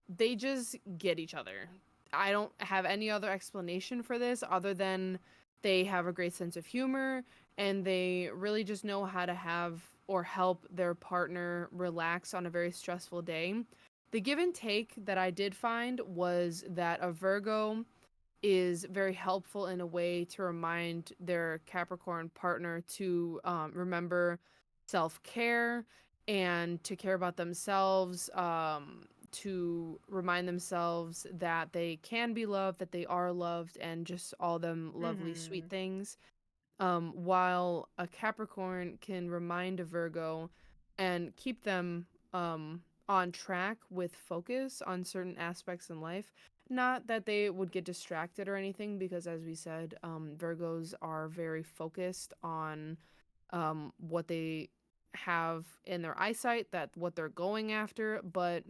they just get each other. I don't have any other explanation for this other than they have a great sense of humor and they really just know how to have or help their partner relax on a very stressful day. The give and take that I did find was that a Virgo is very helpful in a way to remind their Capricorn partner to remember self care and to care about themselves, to remind themselves that they can be loved, that they are loved, and just all them lovely, Mm-hmm. sweet things. While a Capricorn can remind a Virgo and keep them on track with focus on certain aspects in life. Not that they would get distracted or anything, because as we said, Virgos are very focused on what they have in their eyesight, that what they're going after, but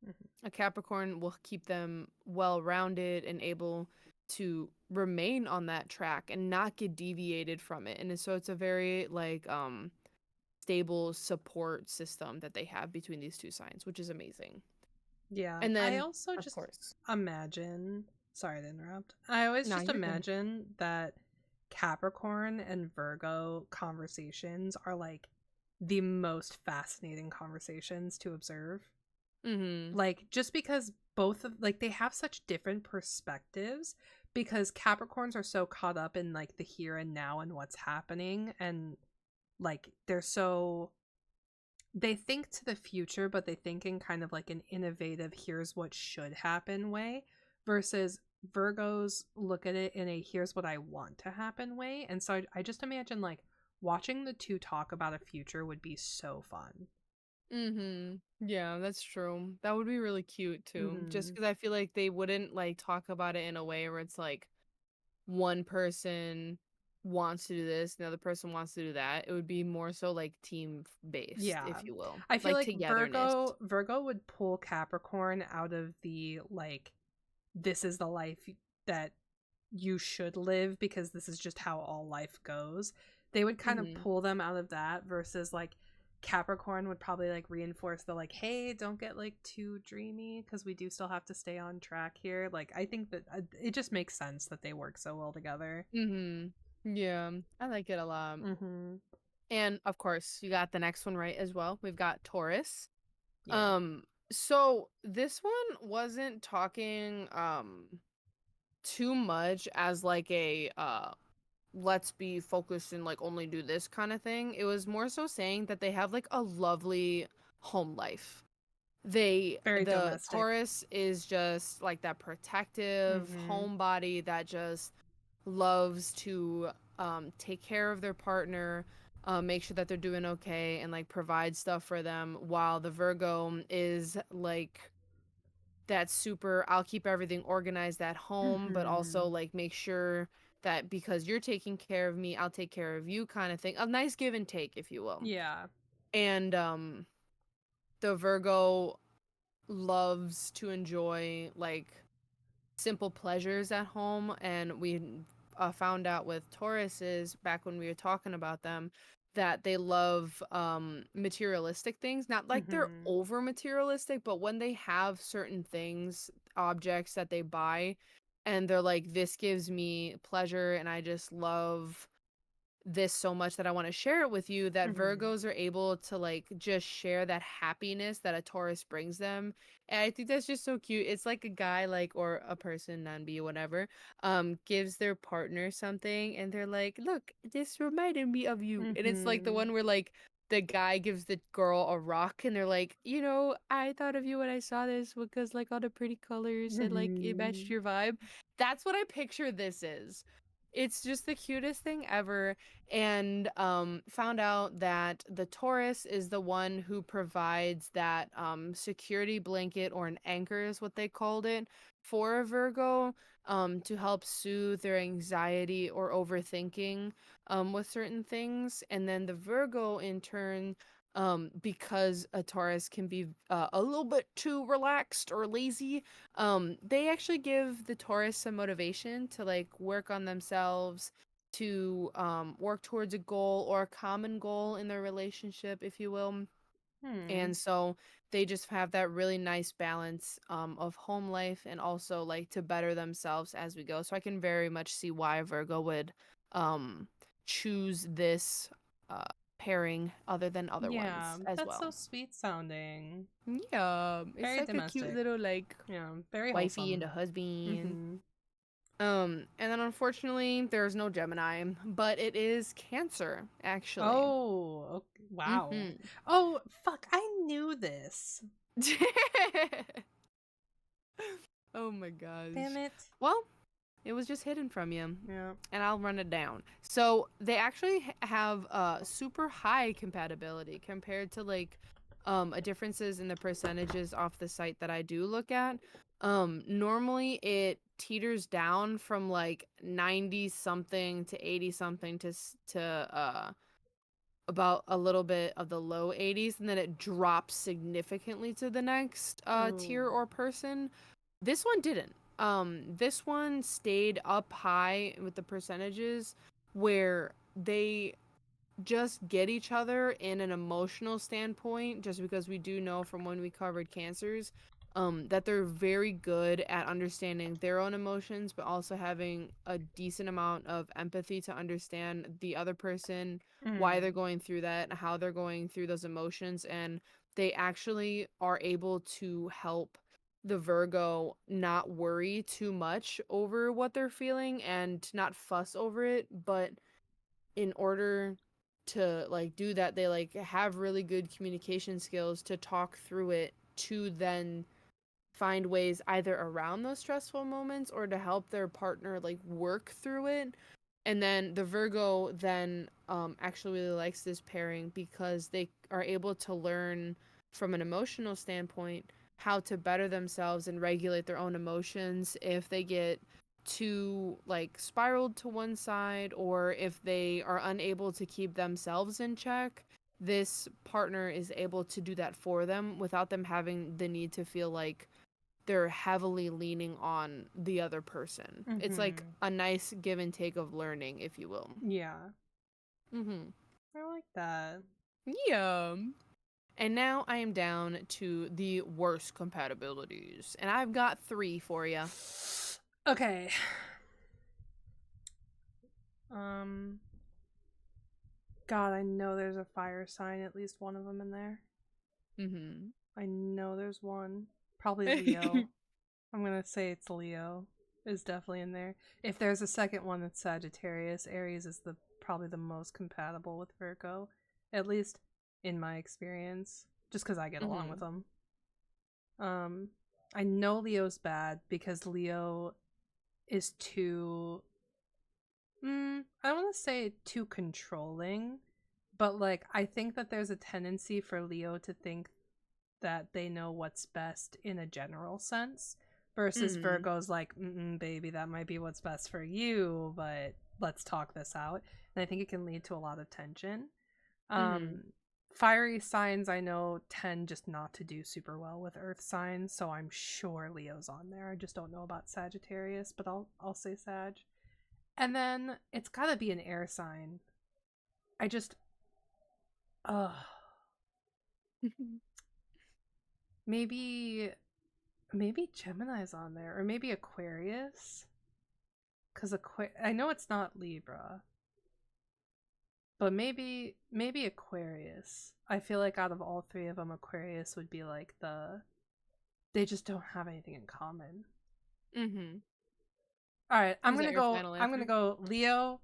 Mm-hmm. a Capricorn will keep them well rounded and able to remain on that track and not get deviated from it. And so it's a very like stable support system that they have between these two signs, which is amazing. Yeah. And I then also of just course. imagine, sorry to interrupt. I always No, just you're good. imagine that Capricorn and Virgo conversations are like the most fascinating conversations to observe. Mhm. Like, just because both of, like, they have such different perspectives, because Capricorns are so caught up in like the here and now and what's happening, and like they're so, they think to the future, but they think in kind of like an innovative, here's what should happen way, versus Virgos look at it in a here's what I want to happen way. And so I just imagine like watching the two talk about a future would be so fun. Mhm. Yeah, that's true. That would be really cute too. Just Mm-hmm. cuz I feel like they wouldn't like talk about it in a way where it's like one person wants to do this, the other person wants to do that. It would be more so like team based, Yeah. if you will. I feel Like like togetherness. Virgo would pull Capricorn out of the like, this is the life that you should live because this is just how all life goes. They would kind of Mhm. pull them out of that, versus like Capricorn would probably like reinforce the like, hey, don't get like too dreamy because we do still have to stay on track here. Like, I think that it just makes sense that they work so well together. Mhm. Yeah, I like it a lot. Mm-hmm. And of course, you got the next one right as well. We've got Taurus. Yeah. Um so this one wasn't talking too much as like a let's be focused and like only do this kind of thing. It was more so saying that they have like a lovely home life. Very The domestic. Taurus is just like that protective Mm-hmm. homebody that just loves to take care of their partner, make sure that they're doing okay, and like provide stuff for them. While the Virgo is like that super, I'll keep everything organized at home, but also Mm-hmm. like make sure that because you're taking care of me, I'll take care of you kind of thing. A nice give and take, if you will. Yeah. And the Virgo loves to enjoy like simple pleasures at home, and we found out with Tauruses back when we were talking about them that they love materialistic things, not like they're Mm-hmm. over materialistic, but when they have certain things, objects that they buy, and they're like, this gives me pleasure and I just love this so much that I want to share it with you, that Mm-hmm. Virgos are able to like just share that happiness that a Taurus brings them. And I think that's just so cute. It's like a guy like or a person, non-bi, whatever, gives their partner something and they're like, "Look, this reminded me of you." And it's like the Mm-hmm. one where like the guy gives the girl a rock and they're like, I thought of you when I saw this because like all the pretty colors and like it matched Mm-hmm. your vibe. That's what I picture this is. It's just the cutest thing ever. And found out that the Taurus is the one who provides that security blanket, or an anchor is what they called it, for a Virgo, to help soothe their anxiety or overthinking with certain things. And then the Virgo in turn, because a Taurus can be a little bit too relaxed or lazy, they actually give the Taurus some motivation to like work on themselves, to work towards a goal or a common goal in their relationship, if you will. Hmm. And so they just have that really nice balance of home life and also like to better themselves as we go. So I can very much see why Virgo would um, choose this uh, pairing other than other Yeah, ones as that's well. so sweet sounding. Yeah, it's Very like a cute domestic. little like Yeah, very wifey and a wholesome. husband. Mm-hmm. And then unfortunately there's no Gemini, but it is Cancer, actually. Oh, okay. Wow. Mm-hmm. Oh, fuck, I knew this. Oh my Damn gosh. it. Well, it was just hidden from you. Yeah. And I'll run it down. So they actually have super high compatibility compared to like differences in the percentages off the site that I do look at. Normally it teeters down from like 90 something to 80 something to about a little bit of the low 80s, and then it drops significantly to the next Ooh. tier or person. This one didn't. This one stayed up high with the percentages, where they just get each other in an emotional standpoint, just because we do know from when we covered cancers, that they're very good at understanding their own emotions, but also having a decent amount of empathy to understand the other person, why they're Mm. going through that, how they're going through those emotions. And they actually are able to help the Virgo not worry too much over what they're feeling and to not fuss over it, but in order to like do that, they like have really good communication skills to talk through it, to then find ways either around those stressful moments or to help their partner like work through it. And then the Virgo then actually really likes this pairing because they are able to learn from an emotional standpoint how to better themselves and regulate their own emotions if they get too like spiraled to one side, or if they are unable to keep themselves in check. This partner is able to do that for them without them having the need to feel like they're heavily leaning on the other person. It's like Mm-hmm. a nice give and take of learning, if you will. Yeah. Mm-hmm. I like that. Yeah. And now I am down to the worst compatibilities. And I've got 3 for you. Okay. Um God, I know there's a fire sign, at least one of them in there. Mm-hmm. I know there's one. Probably Leo. I'm gonna say it's Leo. Is definitely in there. If there's a second one that's Sagittarius, Aries is the probably the most compatible with Virgo, at least in my experience. Just because I get along with Mm-hmm. them. Um, I know Leo's bad because Leo is too. I don't want to say too controlling, but like I think that there's a tendency for Leo to think that they know what's best in a general sense versus Mm-hmm. Virgo's like, baby, that might be what's best for you, but let's talk this out. And I think it can lead to a lot of tension. Mm-hmm. Um, fiery signs I know tend just not to do super well with earth signs, so I'm sure Leo's on there. I just don't know about Sagittarius, but I'll say Sag. And then it's gotta be an air sign. I just, ugh, maybe Gemini's on there, or maybe Aquarius, because I know it's not Libra, but maybe Aquarius. I feel like out of all 3 of them, Aquarius would be like they just don't have anything in common. Mm-hmm. All right, Is that your final I'm gonna answer? go Leo,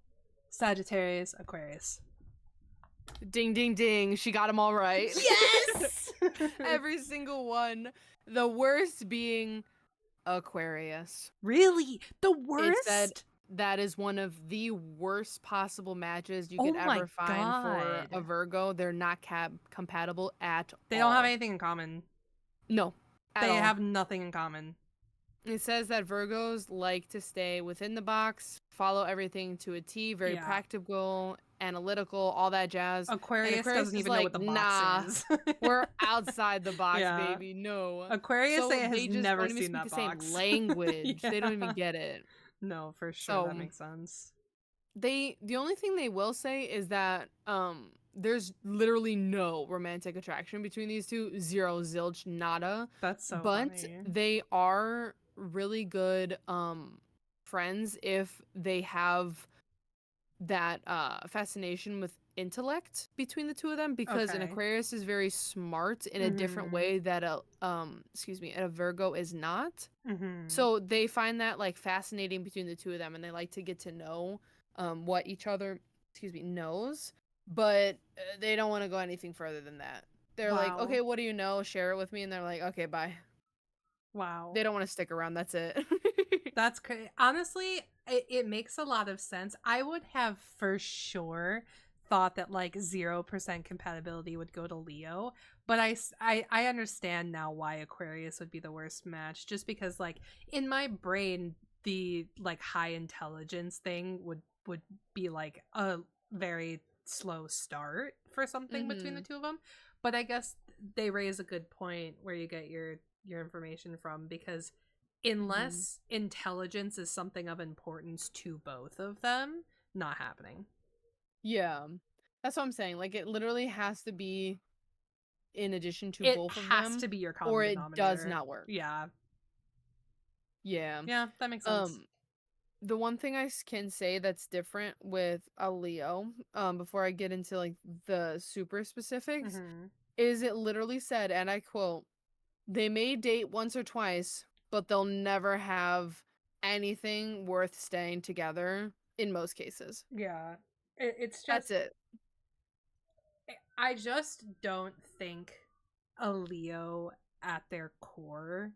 Sagittarius, Aquarius. Ding, ding, ding. She got them all right. Yes. Every single one. The worst being Aquarius. Really, the It said worst. that is one of the worst possible matches you Oh could my ever find for a god. Virgo. They're not compatible at They don't have all. anything in common. No, at They all. have nothing in common. It says that Virgos like to stay within the box, follow everything to a T, very Yeah. practical, analytical, all that jazz. And Aquarius Aquarius doesn't is even know what like, the box nah, is. we're outside the box, Yeah. baby. No. Aquarius So has they just never don't even seen speak that the same box. language. They don't even Yeah. get it. No, for sure that So makes sense. the only thing they will say is that there's literally no romantic attraction between these two. Zero, zilch, nada. That's so But funny. they are really good friends if they have that fascination with intellect between the two of them, because an Okay. Aquarius is very smart in a different Mhm. way that a Virgo is not. Mhm. So they find that like fascinating between the two of them, and they like to get to know what each other knows, but they don't want to go anything further than that. They're like, Wow. okay, what do you know? Share it with me, and they're like, okay, bye. Wow. They don't want to stick around. That's it. That's crazy. Honestly, it makes a lot of sense. I would have for sure thought that like 0% compatibility would go to Leo, but I understand now why Aquarius would be the worst match, just because like in my brain the like high intelligence thing would be like a very slow start for something between the Mhm. two of them. But I guess they raise a good point where you get your information from, because Mhm. unless intelligence is something of importance to both of them, not happening. Yeah. That's what I'm saying. Like it literally has to be in addition to It both of has them, to be your or common it does denominator. not work. Yeah. Yeah. Yeah, that makes sense. Um the one thing can say that's different with a Leo, before I get into like the super specifics, Hmm. is it literally said, and I quote, they may date once or twice, but they'll never have anything worth staying together in most cases. Yeah. It's That's just, it. I just don't think a Leo at their core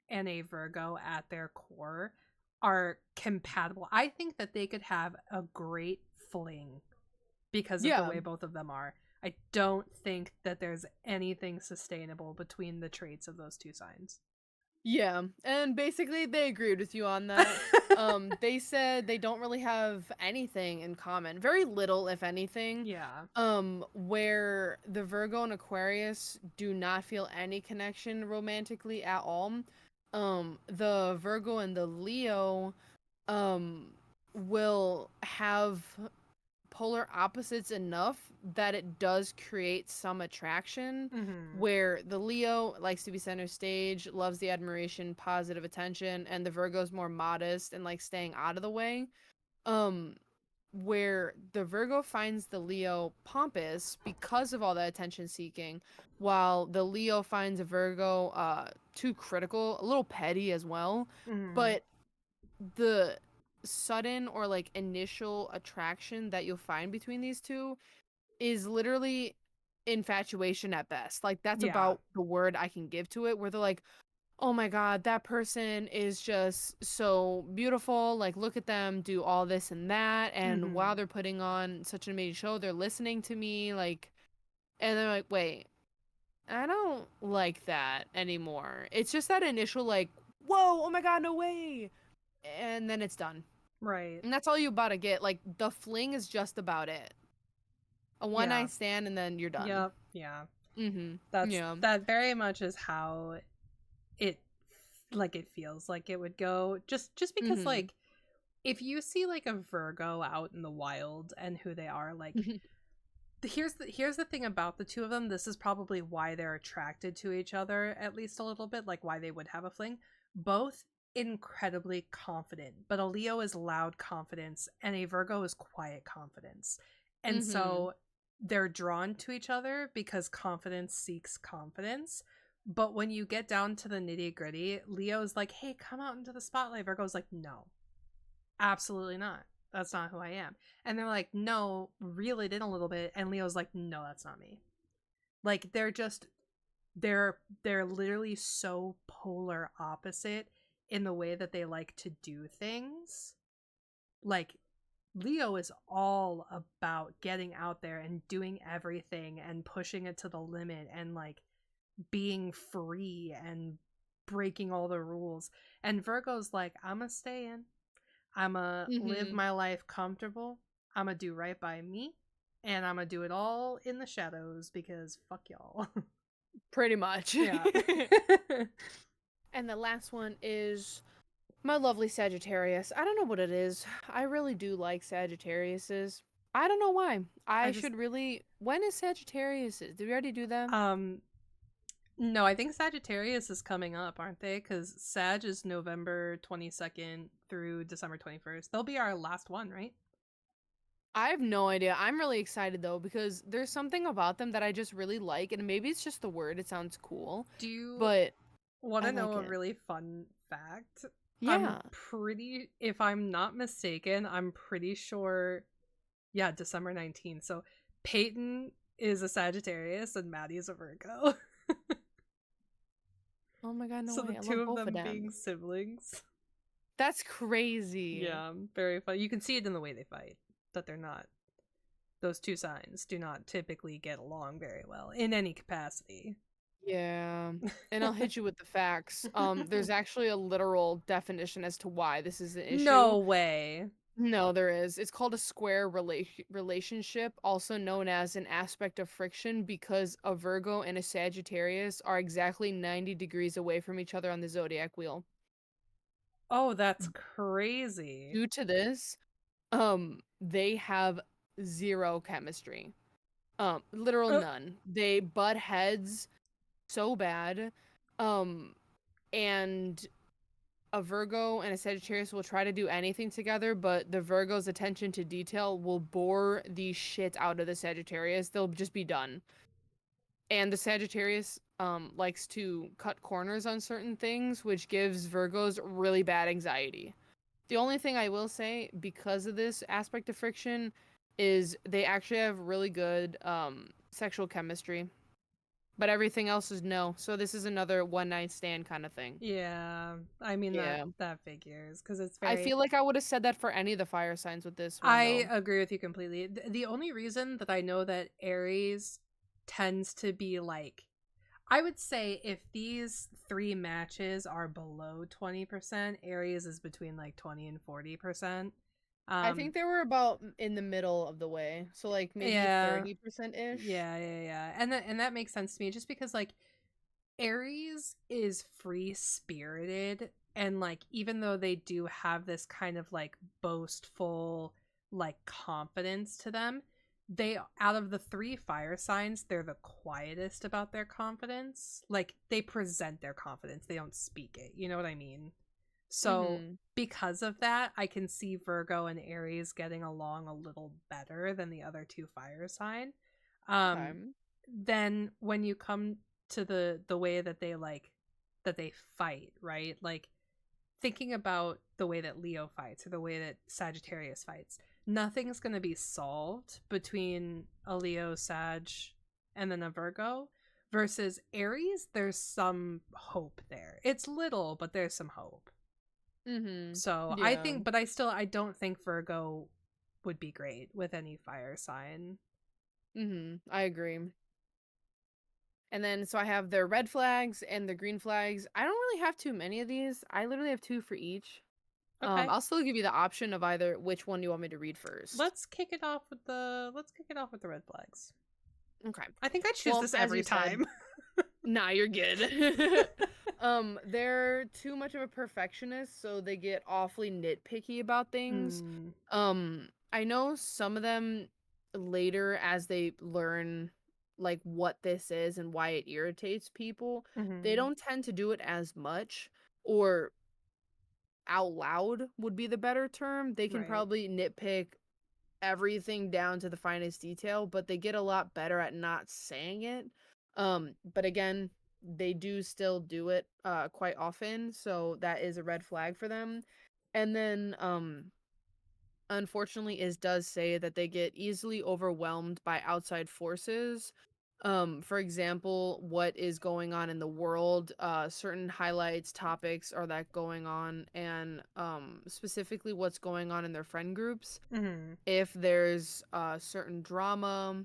and a Virgo at their core are compatible. I think that they could have a great fling because of the Yeah. way both of them are. I don't think that there's anything sustainable between the traits of those two signs. Yeah, and basically they agreed with you on that. They said they don't really have anything in common. Very little, if anything. Yeah. Where the Virgo and Aquarius do not feel any connection romantically at all. The Virgo and the Leo um will have polar opposites enough that it does create some attraction, Hmm. where the Leo likes to be center stage, loves the admiration, positive attention, and the Virgo's more modest and like staying out of the way. Um where the Virgo finds the Leo pompous because of all that attention seeking, while the Leo finds a Virgo too critical, a little petty as well. Hmm. But the sudden or like initial attraction that you'll find between these two is literally infatuation at best. Like that's Yeah. about the word I can give to it, where they're like, "Oh my god, that person is just so beautiful. Like look at them do all this and that, and while Hmm. they're putting on such an amazing show, they're listening to me like." And they're like, "Wait, I don't like that anymore." It's just that initial like, "Whoa, oh my god, no way." And then it's done. Right. And that's all you about to get. Like the fling is just about it. A one Yeah. night stand and then you're done. Yep. Yeah. Mm-hmm. That's Yeah. that very much is how it like it feels like it would go, just because Mm-hmm. like if you see like a Virgo out in the wild and who they are, like here's the thing about the two of them. This is probably why they're attracted to each other, at least a little bit, like why they would have a fling. Both incredibly confident, but a Leo is loud confidence and a Virgo is quiet confidence. And Mm-hmm. so they're drawn to each other because confidence seeks confidence. But when you get down to the nitty gritty, Leo's like, hey, come out into the spotlight. Virgo's like, no, absolutely not. That's not who I am. And they're like, no, reel it in a little bit. And Leo's like, no, that's not me. Like they're literally so polar opposite in the way that they like to do things like Leo is all about getting out there and doing everything and pushing it to the limit and like being free and breaking all the rules. And Virgo's like, I'ma stay in. I'ma live Mm-hmm. my life comfortable. I'ma do right by me. And I'ma do it all in the shadows because fuck y'all. Pretty much. Yeah. And the last one is my lovely Sagittarius. I don't know what it is. I really do like Sagittariuses. I don't know why. I I just should really. When is Sagittarius? Did we already do that? um no, I think Sagittarius is coming up, aren't they? Because Sag is November 22nd through December 21st. They'll be our last one, right? I have no idea. I'm really excited though because there's something about them that I just really like, and maybe it's just the word. It sounds cool, Do you but want I to know like a it. really fun fact? Yeah. If I'm not mistaken, I'm pretty sure, yeah, December 19th. So Peyton is a Sagittarius and Maddie is a Virgo. Oh my god, no So the way. I two love of both of them them. being siblings. That's crazy. Yeah, very fun. You can see it in the way they fight, that they're not, those two signs do not typically get along very well in any capacity. Yeah. And I'll hit you with the facts. There's actually a literal definition as to why this is an issue. No way. No, there is. It's called a square relationship, also known as an aspect of friction, because a Virgo and a Sagittarius are exactly 90 degrees away from each other on the zodiac wheel. Oh, that's crazy. Due to this, they have zero chemistry. Literal Uh, none. They butt heads so bad. Um, and a Virgo and a Sagittarius will try to do anything together, but the Virgo's attention to detail will bore the shit out of the Sagittarius. They'll just be done. And the Sagittarius likes to cut corners on certain things, which gives Virgos really bad anxiety. The only thing I will say because of this aspect of friction is they actually have really good sexual chemistry, but everything else is no. So this is another one night stand kind of thing. yeah, I mean Yeah. that figures because it's I very. feel like I would have said that for any of the fire signs with this one I though. agree with you completely. The only reason that I know that Aries tends to be like, I would say if these three matches are below 20%, Aries is between like 20 and 40%. I Um, think they were about in the middle of the way. So like maybe yeah, 30% ish. yeah, and that makes sense to me just because like Aries is free spirited, and like even though they do have this kind of like boastful like confidence to them, they, out of the three fire signs, they're the quietest about their confidence. Like they present their confidence, they don't speak it, you know what I mean? So Mhm. because of that, I can see Virgo and Aries getting along a little better than the other two fire sign. Okay. um then when you come to the way that they like, that they fight, right? Like thinking about the way that Leo fights or the way that Sagittarius fights, nothing's going to be solved between a Leo, Sag, and then a Virgo. Versus Aries, there's some hope there. It's little, but there's some hope. Mhm. So I Yeah. think, but I don't think Virgo would be great with any fire sign. Mhm. I agree. And then so I have their red flags and the green flags. I don't really have too many of these. I literally have two for each. Okay, I'll still give you the option of either which one you want me to read first. let's kick it off with the red flags. Okay. I think I choose Well, this as every you said, time. nah, you're good. They're too much of a perfectionist, so they get awfully nitpicky about things. Mm, I know some of them later as they learn like what this is and why it irritates people, they hmm. don't tend to do it as much or out loud would be the better term. They can Right. probably nitpick everything down to the finest detail, but they get a lot better at not saying it. But again, they do still do it quite often, so that is a red flag for them. And then unfortunately it does say that they get easily overwhelmed by outside forces. For example, what is going on in the world, certain highlights, topics are that going on, and specifically what's going on in their friend groups. Mm-hmm. If there's certain drama,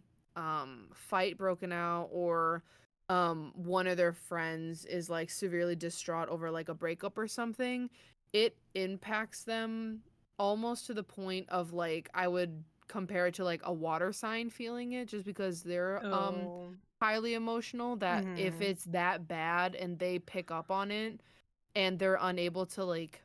fight broken out, or one of their friends is like severely distraught over like a breakup or something, it impacts them almost to the point of like I would compare it to like a water sign feeling it, just because they're Oh. highly emotional, that if Mm-hmm. it's that bad and they pick up on it and they're unable to like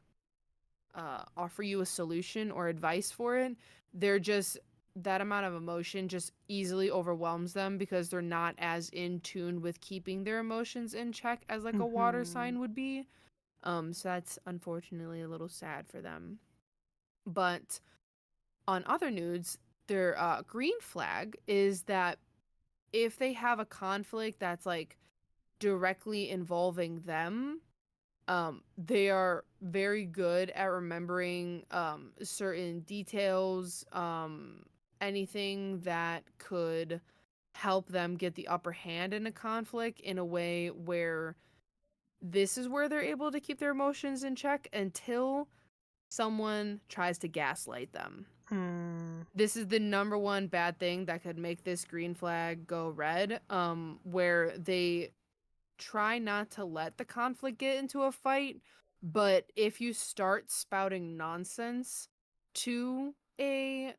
offer you a solution or advice for it, they're just, that amount of emotion just easily overwhelms them because they're not as in tune with keeping their emotions in check as like a water Mm-hmm. sign would be. So that's unfortunately a little sad for them. But on other nudes, their green flag is that if they have a conflict that's like directly involving them, they are very good at remembering certain details, anything that could help them get the upper hand in a conflict in a way where this is where they're able to keep their emotions in check until someone tries to gaslight them. Mm. This is the number one bad thing that could make this green flag go red, where they try not to let the conflict get into a fight, but if you start spouting nonsense to a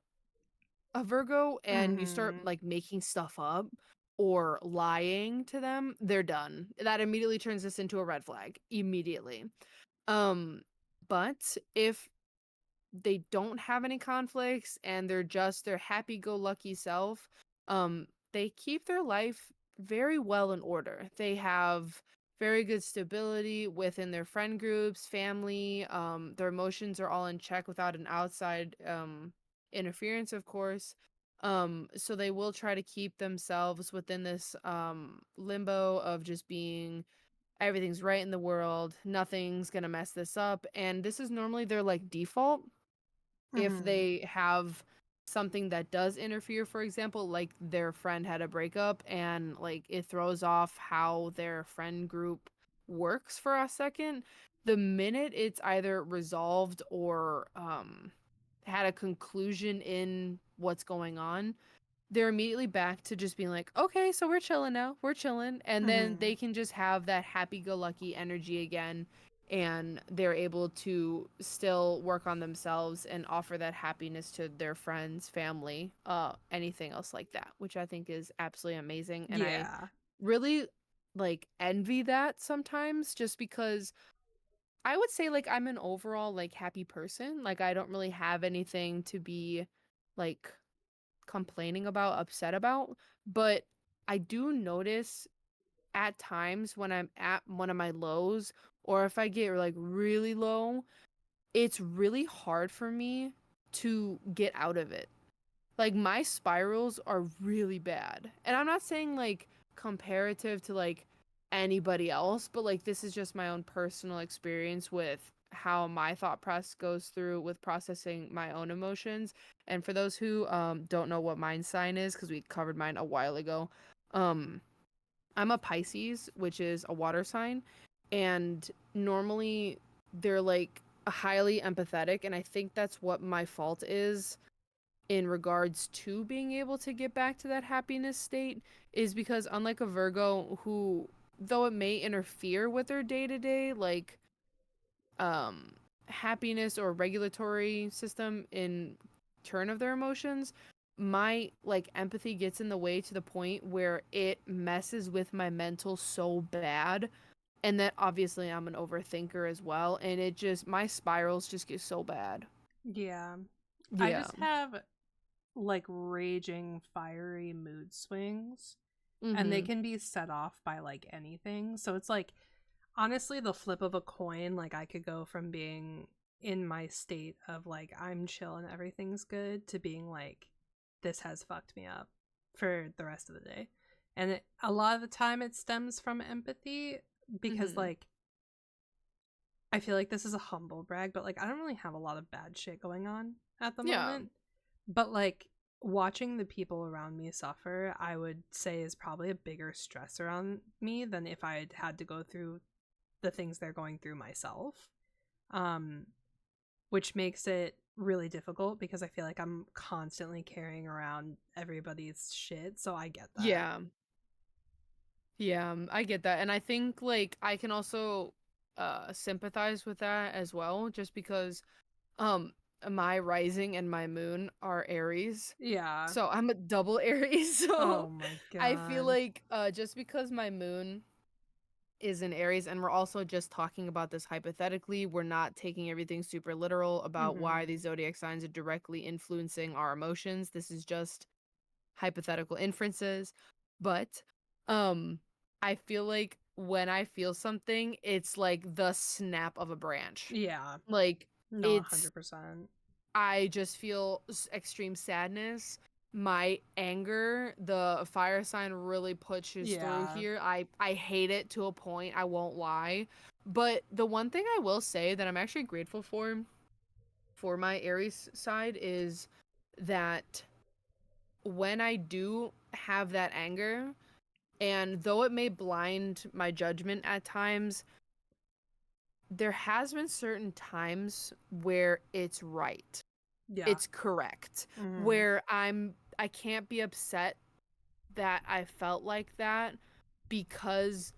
Virgo and you start Mm-hmm. like making stuff up or lying to them, they're done. That immediately turns this into a red flag immediately. Um but if they don't have any conflicts and they're just their happy-go-lucky self, they keep their life very well in order. They have very good stability within their friend groups, family. Their emotions are all in check without an outside interference, of course. So they will try to keep themselves within this limbo of just being everything's right in the world, nothing's gonna mess this up, and this is normally their like default. If Mm-hmm. they have something that does interfere, for example, like their friend had a breakup and like it throws off how their friend group works for a second, the minute it's either resolved or had a conclusion in what's going on, they're immediately back to just being like, okay, so we're chilling now. We're chilling. And then Mm-hmm. they can just have that happy go lucky energy again. And they're able to still work on themselves and offer that happiness to their friends, family, anything else like that, which I think is absolutely amazing. And I Yeah. really like envy that sometimes, just because I would say like I'm an overall like happy person. Like I don't really have anything to be like complaining about, upset about, but I do notice at times when I'm at one of my lows, or if I get like really low, it's really hard for me to get out of it. Like my spirals are really bad. And I'm not saying like comparative to like anybody else, but like this is just my own personal experience with how my thought process goes through with processing my own emotions. And for those who don't know what mine sign is, because we covered mine a while ago, um I'm a Pisces, which is a water sign, and normally they're like highly empathetic, and I think that's what my fault is in regards to being able to get back to that happiness state, is because unlike a Virgo who, though it may interfere with their day-to-day like um happiness or regulatory system in turn of their emotions, my like empathy gets in the way to the point where it messes with my mental so bad, and that obviously I'm an overthinker as well, and it just, my spirals just get so bad. Yeah. I Yeah. just have like raging fiery mood swings, and they Mhm. can be set off by like anything. So it's like honestly the flip of a coin. Like I could go from being in my state of like I'm chill and everything's good to being like this has fucked me up for the rest of the day. And a lot of the time it stems from empathy, because Mhm. like I feel like this is a humble brag, but like I don't really have a lot of bad shit going on at the Yeah. moment. But like watching the people around me suffer, I would say is probably a bigger stress around me than if I had to go through the things they're going through myself. Um, which makes it really difficult because I feel like I'm constantly carrying around everybody's shit. So I get that. Yeah. Yeah, I get that. And I think like I can also sympathize with that as well just because um my rising and my moon are Aries. Yeah. So I'm a double Aries. Oh So my I feel god. like just because my moon is in Aries, and we're also just talking about this hypothetically. We're not taking everything super literal about why Mm-hmm. these zodiac signs are directly influencing our emotions. This is just hypothetical inferences. But um I feel like when I feel something, it's like the snap of a branch. Yeah. Like No, it's 100%. I just feel extreme sadness. My anger, the fire sign really pushes through Yeah. here. I hate it to a point, I won't lie. But the one thing I will say that I'm actually grateful for my Aries side is that when I do have that anger, and though it may blind my judgment at times, there has been certain times where it's right. Yeah. It's correct. Mm-hmm. Where I can't be upset that I felt like that because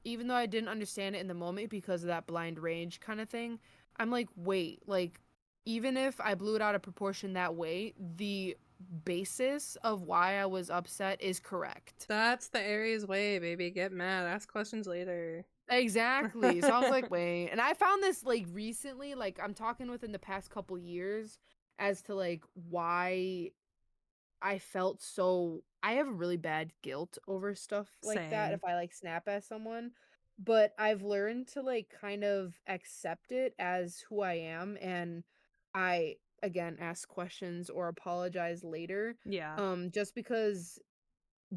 even though I didn't understand it in the moment because of that blind rage kind of thing, I'm like, wait, like even if I blew it out of proportion that way, the basis of why I was upset is correct. That's the Aries way, baby. Get mad. Ask questions later. Exactly. So I was like, wait. And I found this like recently, like I'm talking within the past couple years as to like why I felt so I have a really bad guilt over stuff like that Same. if I like snap at someone. But I've learned to like kind of accept it as who I am, and I again ask questions or apologize later. Yeah. Just because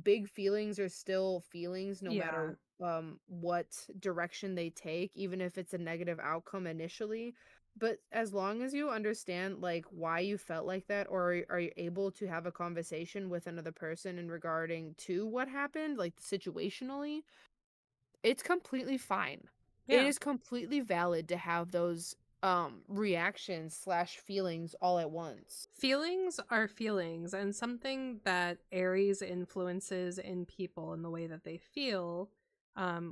big feelings are still feelings no matter Yeah. what direction they take, even if it's a negative outcome initially. But as long as you understand like why you felt like that, or are you able to have a conversation with another person in regarding to what happened, like situationally, it's completely fine. It Yeah. is completely valid to have those reactions slash feelings all at once. Feelings are feelings, and something that Aries influences in people in the way that they feel,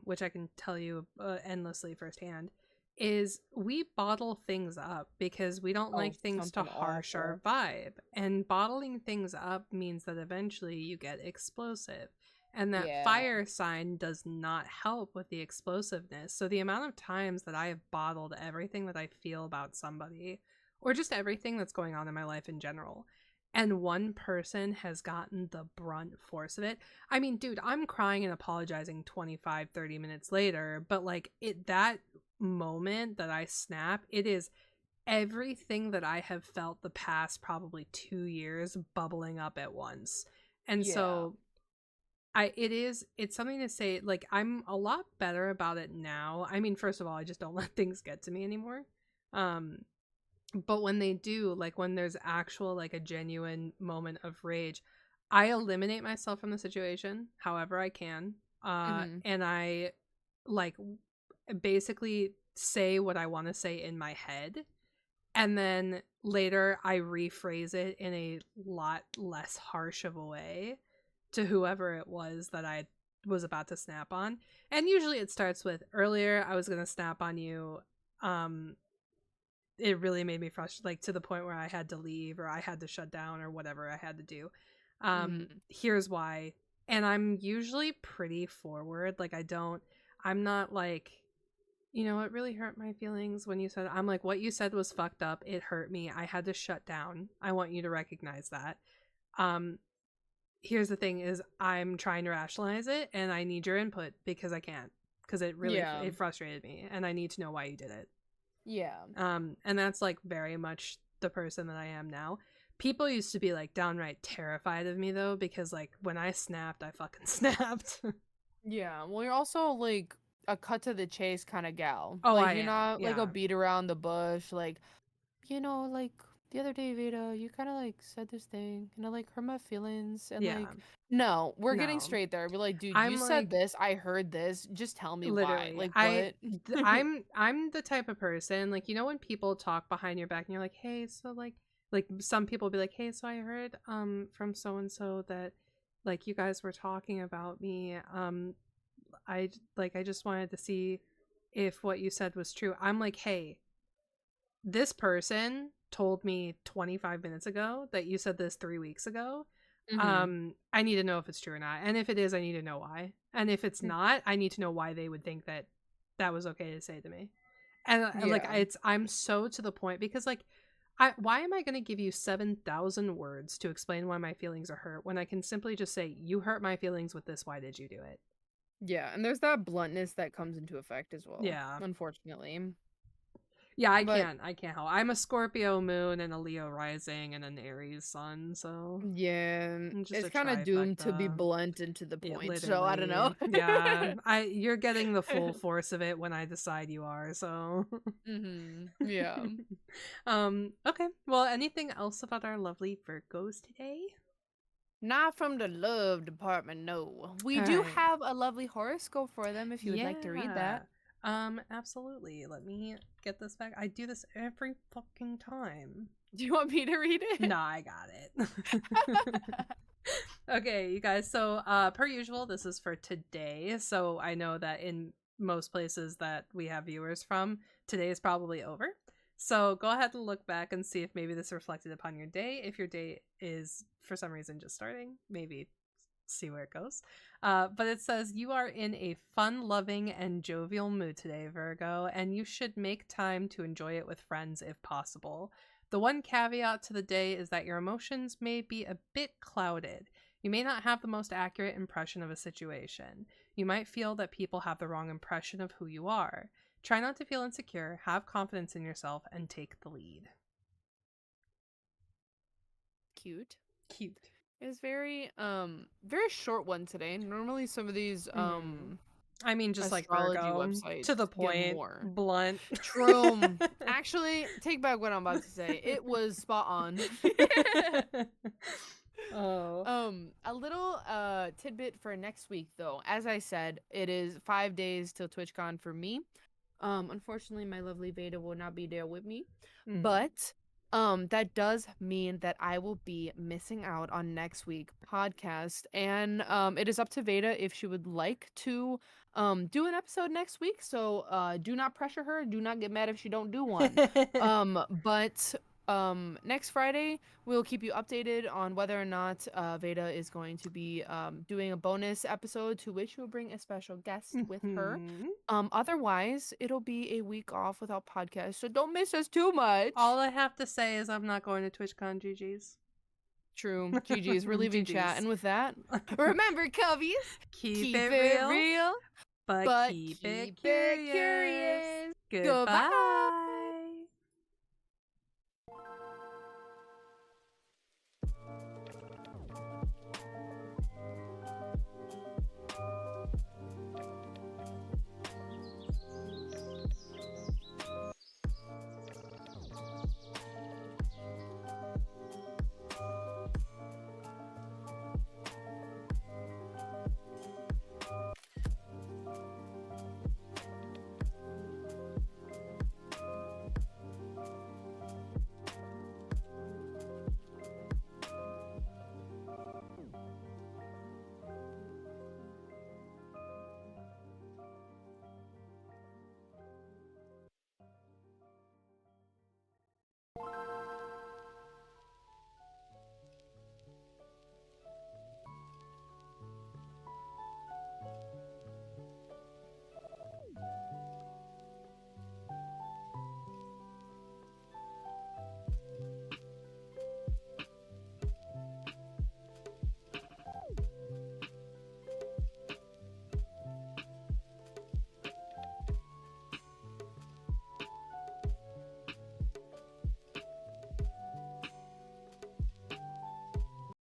which I can tell you endlessly firsthand, is we bottle things up because we don't Oh, like things to something harsh our awful. vibe. And bottling things up means that eventually you get explosive. And that Yeah. fire sign does not help with the explosiveness. So the amount of times that I have bottled everything that I feel about somebody, or just everything that's going on in my life in general, and one person has gotten the brunt force of it. I mean, dude, I'm crying and apologizing 25, 30 minutes later, but like that moment that I snap, it is everything that I have felt the past probably 2 years bubbling up at once. And Yeah. so it's something to say, like, I'm a lot better about it now. I mean, first of all, I just don't let things get to me anymore. Um, but when they do, like when there's actual like a genuine moment of rage, I eliminate myself from the situation however I can. Mhm. And I like basically say what I want to say in my head, and then later I rephrase it in a lot less harsh of a way to whoever it was that I was about to snap on. And usually it starts with, earlier I was going to snap on you. um it really made me frustrated, like to the point where I had to leave or I had to shut down or whatever I had to do. Mhm. Here's why. And I'm usually pretty forward. Like I'm not like, it really hurt my feelings when you said, I'm like, what you said was fucked up. It hurt me. I had to shut down. I want you to recognize that. Um, Here's the thing is I'm trying to rationalize it and I need your input because I can't. Because it really Yeah. it frustrated me and I need to know why you did it. Yeah. And that's like very much the person that I am now. People used to be like downright terrified of me though, because like when I snapped, I fucking snapped. Yeah. Well, you're also like a cut to the chase kind of gal. Oh, Like I you're am. not like a Yeah. beat around the bush. Like like the other day, Veda, you kind of like said this thing and it like hurt my feelings. And Yeah. like, no, we're getting No. straight there. We're like, dude, you I'm said like, this. I heard this. Just tell me why. literally, Like, what? I'm the type of person, like, you know, when people talk behind your back and you're like, hey, so like some people will be like, hey, so I heard from so and so that like you guys were talking about me. I just wanted to see if what you said was true. I'm like, hey, this person told me 25 minutes ago that you said this 3 weeks ago. Mhm. I need to know if it's true or not. And if it is, I need to know why. And if it's not, I need to know why they would think that that was okay to say to me. And like Yeah. I'm so to the point because like why am I going to give you 7,000 words to explain why my feelings are hurt when I can simply just say you hurt my feelings with this, why did you do it? Yeah, and there's that bluntness that comes into effect as well, Yeah. unfortunately. Yeah, But I can't help. I'm a Scorpio moon and a Leo rising and an Aries sun, so yeah, I'm just it's a kind of doomed to be trifecta. blunt and to the Yeah, point. So I don't literally. know. Yeah. You're getting the full force of it when I decide you are, so Yeah. okay. Well, anything else about our lovely Virgos today? Not from the love department, no. We All do right. have a lovely horoscope for them if you would like to read Yeah. that. Absolutely. Let me get this back. I do this every fucking time. Do you want me to read it? No, I got it. Okay, you guys. So, per usual, this is for today. So I know that in most places that we have viewers from, today is probably over. So go ahead and look back and see if maybe this reflected upon your day. If your day is for some reason just starting, maybe see where it goes. But it says you are in a fun-loving and jovial mood today, Virgo, and you should make time to enjoy it with friends if possible. The one caveat to the day is that your emotions may be a bit clouded. You may not have the most accurate impression of a situation. You might feel that people have the wrong impression of who you are. Try not to feel insecure, have confidence in yourself, and take the lead. Cute. Cute. It's very short one today. Normally some of these I mean, just like astrology Virgo, websites to the give point, more. blunt. True. Actually, take back what I'm about to say. It was spot on. Oh. A little tidbit for next week though. As I said, it is 5 days till TwitchCon for me. Unfortunately my lovely Veda will not be there with me. But that does mean that I will be missing out on next week podcast, and it is up to Veda if she would like to do an episode next week. So do not pressure her, do not get mad if she don't do one. But next Friday we'll keep you updated on whether or not Veda is going to be doing a bonus episode to which we'll bring a special guest with her. Otherwise it'll be a week off without podcast, so don't miss us too much. All I have to say is I'm not going to TwitchCon. GG's. True. GG's. We're leaving chat. GG's. And with that, remember, Coveys, Keep it real, but keep it curious. Goodbye.